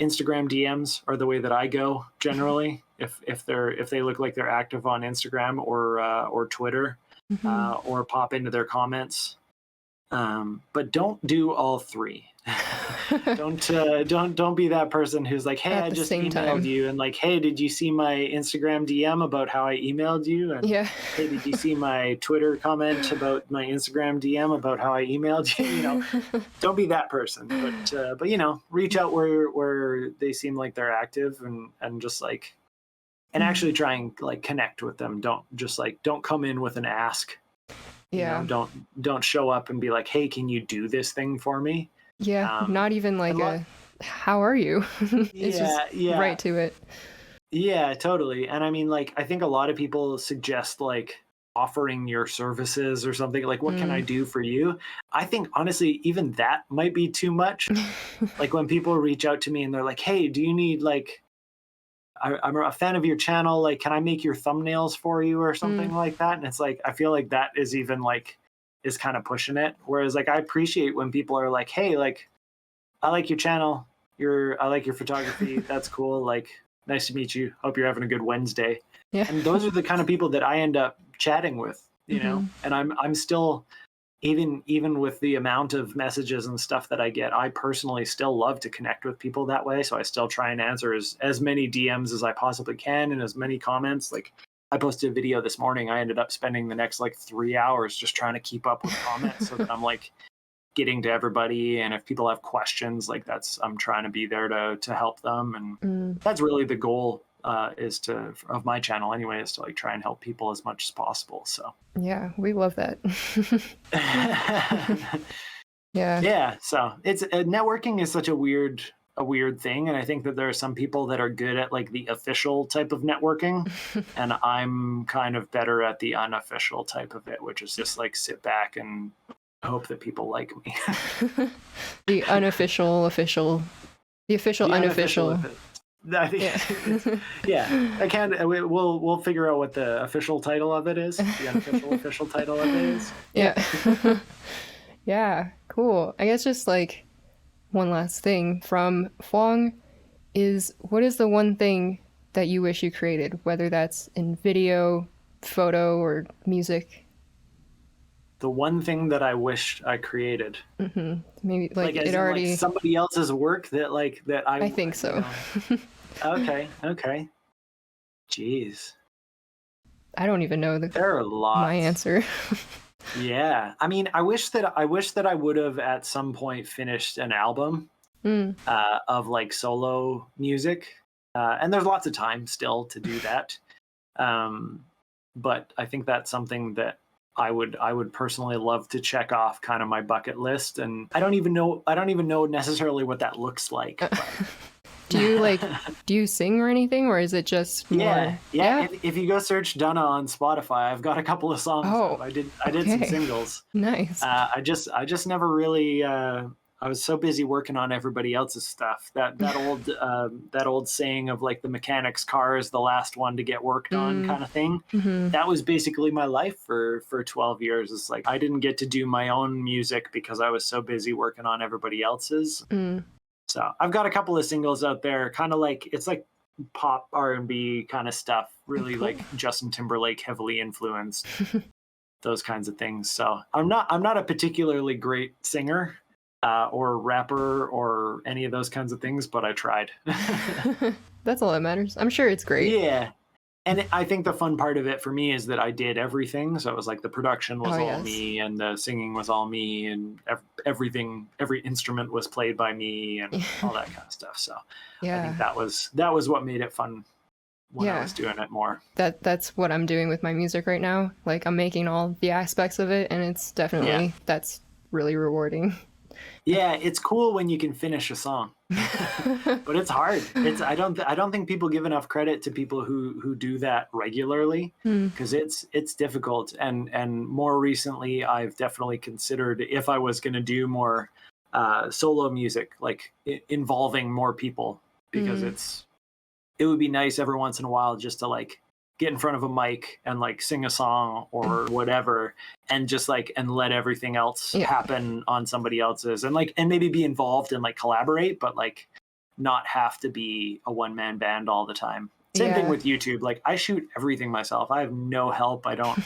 Instagram DMs are the way that I go generally. If they look like they're active on Instagram or Twitter, or pop into their comments. But don't do all three. Don't be that person who's like, hey, I just emailed you, and like, hey, did you see my Instagram DM about how I emailed you? And hey, did you see my Twitter comment about my Instagram DM about how I emailed you? You know, don't be that person. But you know, reach out where they seem like they're active, and just like, and actually try and like connect with them. Don't come in with an ask. Yeah. You know, don't show up and be like, hey, can you do this thing for me? Yeah. Not even like how are you? It's just right to it. Yeah, totally. And I mean, like, I think a lot of people suggest like offering your services or something, like, what can I do for you? I think honestly, even that might be too much. Like when people reach out to me and they're like, hey, do you need like, I'm a fan of your channel, like, can I make your thumbnails for you or something like that? And it's like, I feel like that is even like, is kind of pushing it. Whereas like, I appreciate when people are like, hey, like, I like your channel. I like your photography. That's cool. Like, nice to meet you. Hope you're having a good Wednesday. Yeah. And those are the kind of people that I end up chatting with, you know, and I'm still, even with the amount of messages and stuff that I get, I personally still love to connect with people that way. So I still try and answer as many DMs as I possibly can, and as many comments. Like, I posted a video this morning. I ended up spending the next like 3 hours just trying to keep up with comments so that I'm like getting to everybody. And if people have questions, like I'm trying to be there to help them. And that's really the goal of my channel anyway, is to like try and help people as much as possible. So yeah, we love that. Yeah. So it's networking is such a weird thing, and I think that there are some people that are good at like the official type of networking, and I'm kind of better at the unofficial type of it, which is just like sit back and hope that people like me. The unofficial, the unofficial. I think, yeah. I can't. We'll figure out what the official title of it is. The unofficial official title of it is. Yeah. Yeah. Cool. I guess just like one last thing from Fong is, what is the one thing that you wish you created, whether that's in video, photo, or music? The one thing that I wish I created. Maybe like it in, already like, somebody else's work that I think so. You know. Okay. Jeez. I don't even know there are lots. My answer. Yeah. I mean, I wish that I would have at some point finished an album of like solo music. And there's lots of time still to do that. But I think that's something that I would personally love to check off kind of my bucket list. And I don't even know necessarily what that looks like. Do you sing or anything, or is it just more... Yeah. If you go search Dunna on Spotify, I've got a couple of songs. I did some singles. Nice. I just never really I was so busy working on everybody else's stuff. That old saying of like the mechanic's car is the last one to get worked on kind of thing. That was basically my life for 12 years. It's like I didn't get to do my own music because I was so busy working on everybody else's. So I've got a couple of singles out there, kind of like, it's like pop R&B kind of stuff, really like Justin Timberlake heavily influenced, those kinds of things. So I'm not a particularly great singer. or rapper or any of those kinds of things, but I tried. That's all that matters. I'm sure it's great. Yeah. And I think the fun part of it for me is that I did everything. So it was like the production was Oh, all yes. me, and the singing was all me, and everything, every instrument was played by me, and all that kind of stuff. So I think Yeah. that was what made it fun when I Yeah. was doing it more. That's what I'm doing with my music right now. Like, I'm making all the aspects of it, and it's definitely, that's really rewarding. Yeah, it's cool when you can finish a song, but it's hard. I don't think people give enough credit to people who do that regularly, because it's difficult. And more recently, I've definitely considered if I was going to do more solo music, like involving more people, because it would be nice every once in a while just to like get in front of a mic and like sing a song or whatever, and just like and let everything else happen on somebody else's, and like and maybe be involved and like collaborate, but like not have to be a one-man band all the time. Same thing with YouTube. Like I shoot everything myself. I have no help. I don't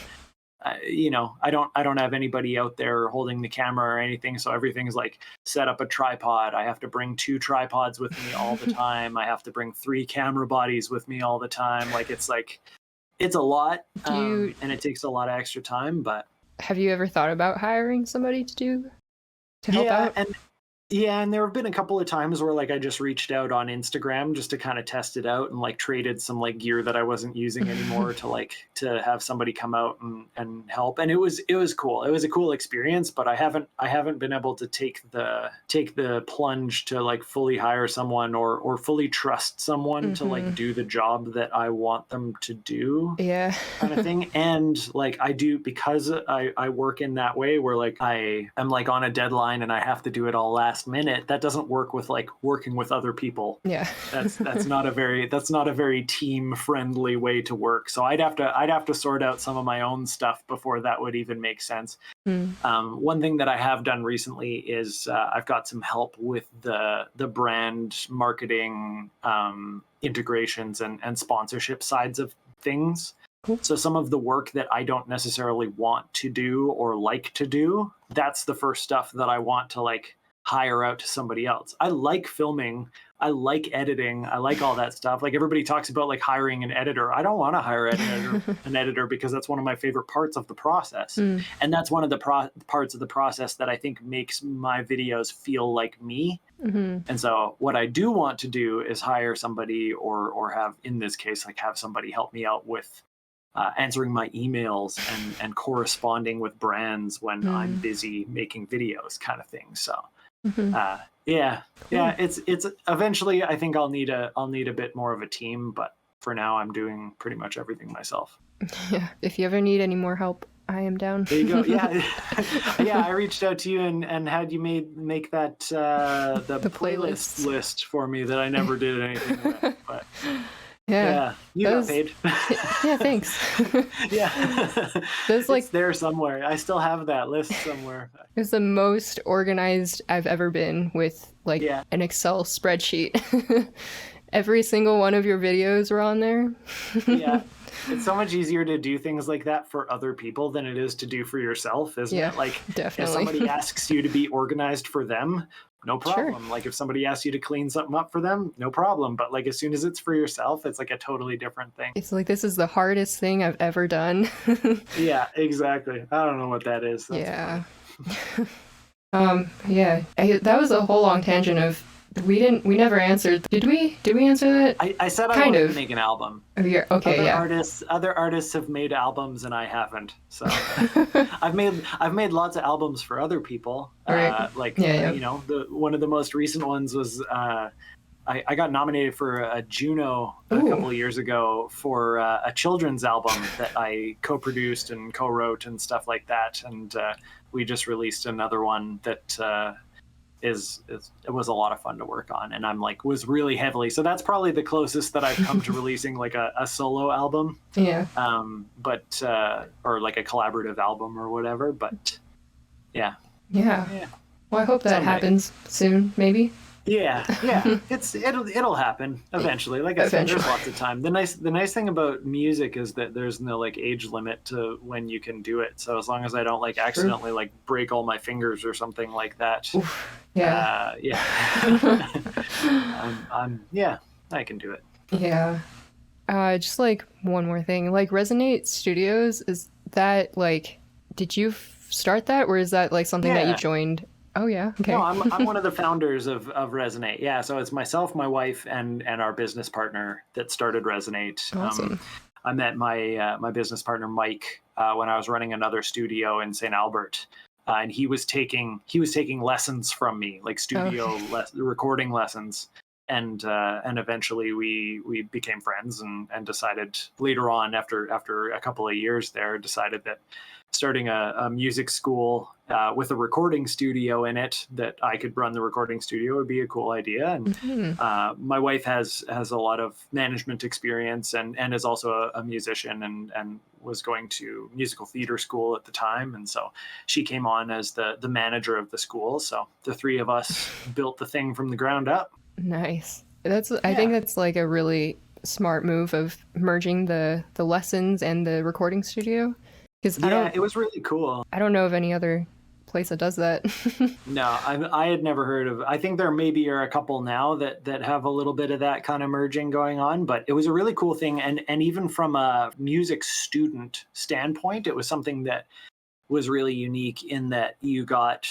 I don't have anybody out there holding the camera or anything, so everything's like set up a tripod. I have to bring 2 tripods with me all the time. I have to bring 3 camera bodies with me all the time. Like it's a lot, and it takes a lot of extra time. But have you ever thought about hiring somebody to help out? And there have been a couple of times where like I just reached out on Instagram just to kind of test it out, and like traded some like gear that I wasn't using anymore to have somebody come out and help. And it was cool. It was a cool experience, but I haven't been able to take the plunge to like fully hire someone or fully trust someone to like do the job that I want them to do. Yeah. Kind of thing. And like I do, because I work in that way where like I am like on a deadline and I have to do it all last minute. That doesn't work with like working with other people. Yeah. that's not a very team friendly way to work. So I'd have to sort out some of my own stuff before that would even make sense. One thing that I have done recently is I've got some help with the brand marketing integrations and sponsorship sides of things. Cool. So some of the work that I don't necessarily want to do or like to do, that's the first stuff that I want to like hire out to somebody else. I like filming. I like editing. I like all that stuff. Like everybody talks about like hiring an editor. I don't want to hire an editor because that's one of my favorite parts of the process. And that's one of the parts of the process that I think makes my videos feel like me. And so what I do want to do is hire somebody or have, in this case, like have somebody help me out with answering my emails and corresponding with brands when I'm busy making videos, kind of thing. So it's eventually I think I'll need a bit more of a team, but for now I'm doing pretty much everything myself. Yeah, if you ever need any more help, I am down. There you go. Yeah. Yeah, I reached out to you and had you make that the playlist list for me that I never did anything with, but yeah, you got paid. Yeah, thanks. Yeah, that's like it's there somewhere. I still have that list somewhere. It's the most organized I've ever been with like an Excel spreadsheet. Every single one of your videos were on there. Yeah, it's so much easier to do things like that for other people than it is to do for yourself, isn't it? Like definitely. If somebody asks you to be organized for them, no problem. Sure. Like if somebody asks you to clean something up for them, no problem. But like as soon as it's for yourself, it's like a totally different thing. It's like, this is the hardest thing I've ever done. Yeah, exactly. I don't know what that is. That's that was a whole long tangent of we never answered. Did we answer that? I said I wanted to make an album. Okay, Other artists have made albums and I haven't. So I've made lots of albums for other people. Right. You know, one of the most recent ones was I got nominated for a Juno a couple of years ago for a children's album that I co-produced and co-wrote and stuff like that. And we just released another one that it was a lot of fun to work on, and was really heavily. So that's probably the closest that I've come to releasing like a solo album. Yeah. But or like a collaborative album or whatever. But yeah. Well, I hope that happens soon, maybe. Yeah. It'll happen eventually. Like I said, there's Eventually. lots of time. The nice thing about music is that there's no like age limit to when you can do it. So as long as I don't like True. accidentally like break all my fingers or something like that, Oof. Yeah. yeah, yeah, I can do it. Yeah. Just like one more thing. Like Resonate Studios, is that like, did you start that, or is that like something that you Yeah. joined? Oh yeah. No, Okay. I'm one of the founders of Resonate. Yeah, so it's myself, my wife, and our business partner that started Resonate. Awesome. I met my business partner Mike when I was running another studio in St. Albert, and he was taking lessons from me, like Okay. recording lessons, and eventually we became friends and decided later on after a couple of years there decided that starting a music school with a recording studio in it that I could run the recording studio would be a cool idea. And Hmm. my wife has a lot of management experience and is also a musician and was going to musical theater school at the time. And so she came on as the manager of the school. So the three of us built the thing from the ground up. Nice. I think Yeah. that's like a really smart move of merging the lessons and the recording studio, because Yeah, it was really cool. I don't know of any other place that does that. No, I had never heard of. I think there maybe are a couple now that have a little bit of that kind of merging going on, but it was a really cool thing. And even from a music student standpoint, it was something that was really unique in that you got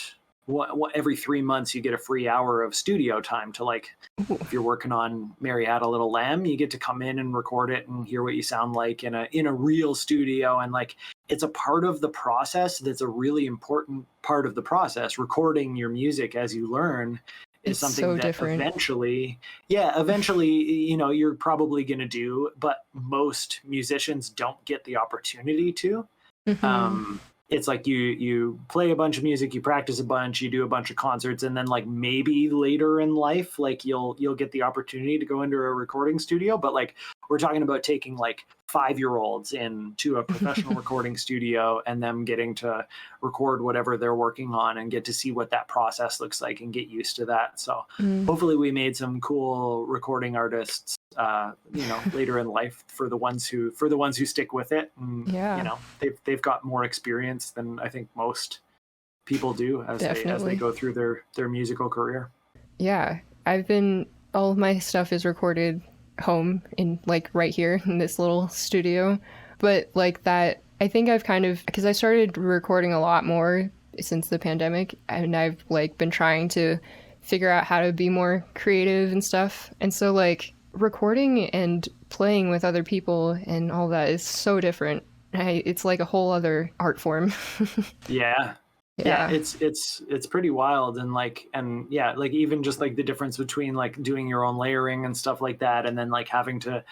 every 3 months you get a free hour of studio time to like Ooh, if you're working on Mary Had a Little Lamb, you get to come in and record it and hear what you sound like in a real studio. And like it's a part of the process that's a really important part of the process. Recording your music as you learn is it's something so that different. eventually, you're probably going to do, but most musicians don't get the opportunity to. Hmm. um it's like you play a bunch of music, you practice a bunch, you do a bunch of concerts, and then like maybe later in life like you'll get the opportunity to go into a recording studio. But like we're talking about taking like 5-year-olds into a professional recording studio and them getting to record whatever they're working on and get to see what that process looks like and get used to that. So Mm. hopefully we made some cool recording artists later in life for the ones who stick with it. And Yeah, they've got more experience than I think most people do as they definitely. go through their musical career. Yeah, all of my stuff is recorded home in like right here in this little studio. But like that, I think I've kind of, because I started recording a lot more since the pandemic, and I've like been trying to figure out how to be more creative and stuff. And so like recording and playing with other people and all that is so different. It's like a whole other art form. Yeah. Yeah, Yeah. it's pretty wild. And yeah, like even just like the difference between like doing your own layering and stuff like that, and then like having to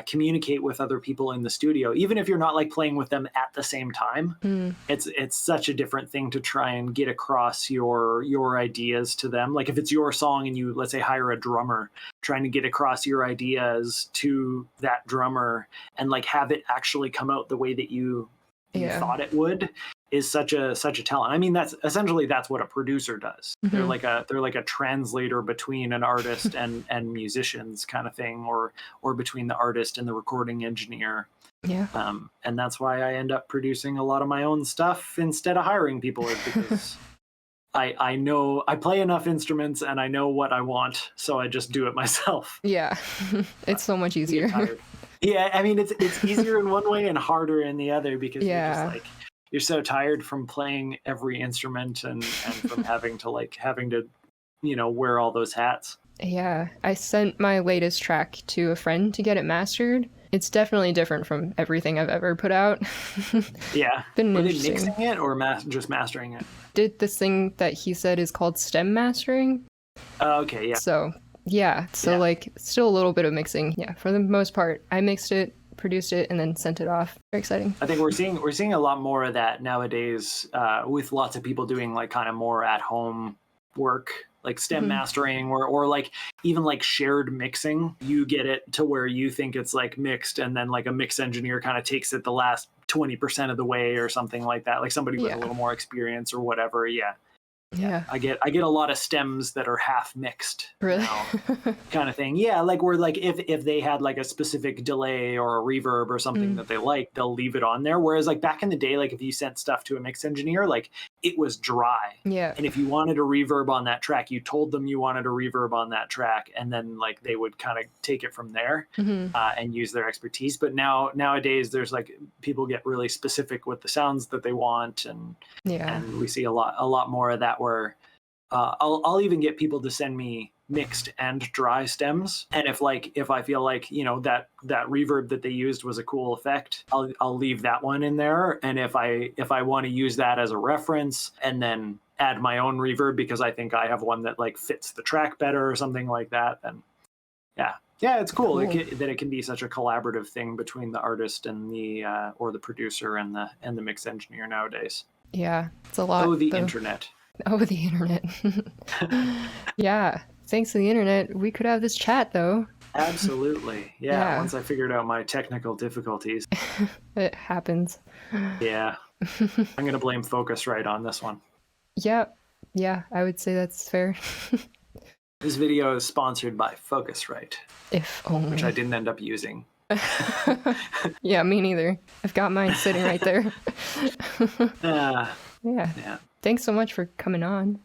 communicate with other people in the studio, even if you're not like playing with them at the same time. Mm, It's such a different thing to try and get across your ideas to them. Like if it's your song and you, let's say, hire a drummer, trying to get across your ideas to that drummer and like have it actually come out the way that you yeah. thought it would is such a talent. I mean, that's what a producer does. They're Hmm. like a translator between an artist and musicians kind of thing, or between the artist and the recording engineer. Yeah. And that's why I end up producing a lot of my own stuff instead of hiring people, is because I know I play enough instruments and I know what I want, so I just do it myself. Yeah. But It's so much you get easier. tired. Yeah, I mean it's easier in one way and harder in the other because Yeah. you're so tired from playing every instrument and from having to wear all those hats. Yeah. I sent my latest track to a friend to get it mastered. It's definitely different from everything I've ever put out. Yeah. Been Were they mixing interesting. it or just mastering it? Did this thing that he said is called stem mastering. Okay, yeah. So, yeah. So, Yeah. like, still a little bit of mixing. Yeah. For the most part, I mixed it, produced it, and then sent it off. Very exciting. I think we're seeing a lot more of that nowadays, with lots of people doing like kind of more at home work, like stem Hmm. mastering, or like even like shared mixing. You get it to where you think it's like mixed, and then like a mix engineer kind of takes it the last 20% of the way or something like that. Like somebody with a Yeah. little more experience or whatever. Yeah, Yeah. I get a lot of stems that are half mixed Really? now, kind of thing. Yeah, like where like if they had like a specific delay or a reverb or something that they like, they'll leave it on there. Whereas like back in the day, like if you sent stuff to a mix engineer, like it was dry. Yeah. And if you wanted a reverb on that track, you told them you wanted a reverb on that track, and then like they would kind of take it from there and use their expertise. But nowadays, there's like people get really specific with the sounds that they want, and we see a lot more of that where I'll even get people to send me mixed and dry stems, and if I feel like that reverb that they used was a cool effect, I'll leave that one in there, and if I want to use that as a reference and then add my own reverb because I think I have one that like fits the track better or something like that, then it's cool. That it can be such a collaborative thing between the artist and the or the producer and the mix engineer nowadays. Yeah, it's a lot. The internet. Oh, the internet. Yeah. Thanks to the internet, we could have this chat, though. Absolutely. Yeah. Once I figured out my technical difficulties. It happens. Yeah. I'm going to blame Focusrite on this one. Yeah. Yeah, I would say that's fair. This video is sponsored by Focusrite. If only. Which I didn't end up using. Yeah, me neither. I've got mine sitting right there. Yeah. Thanks so much for coming on.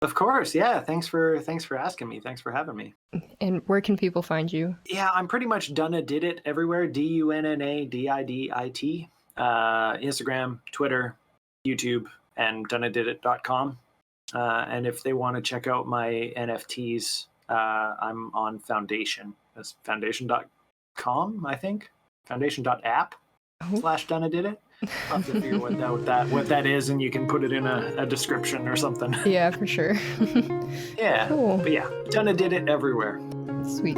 Of course, yeah. Thanks for asking me. Thanks for having me. And where can people find you? Yeah, I'm pretty much Dunna Did It everywhere. DUNNADIDIT. Instagram, Twitter, YouTube, and DunnaDidIt.com. And if they want to check out my NFTs, I'm on Foundation. That's foundation.com, I think. Foundation.app /Dunna Did It. I'll have to figure what that is, and you can put it in a description or something. Yeah, for sure. Yeah. Cool. But yeah, Dunna Did It everywhere. Sweet.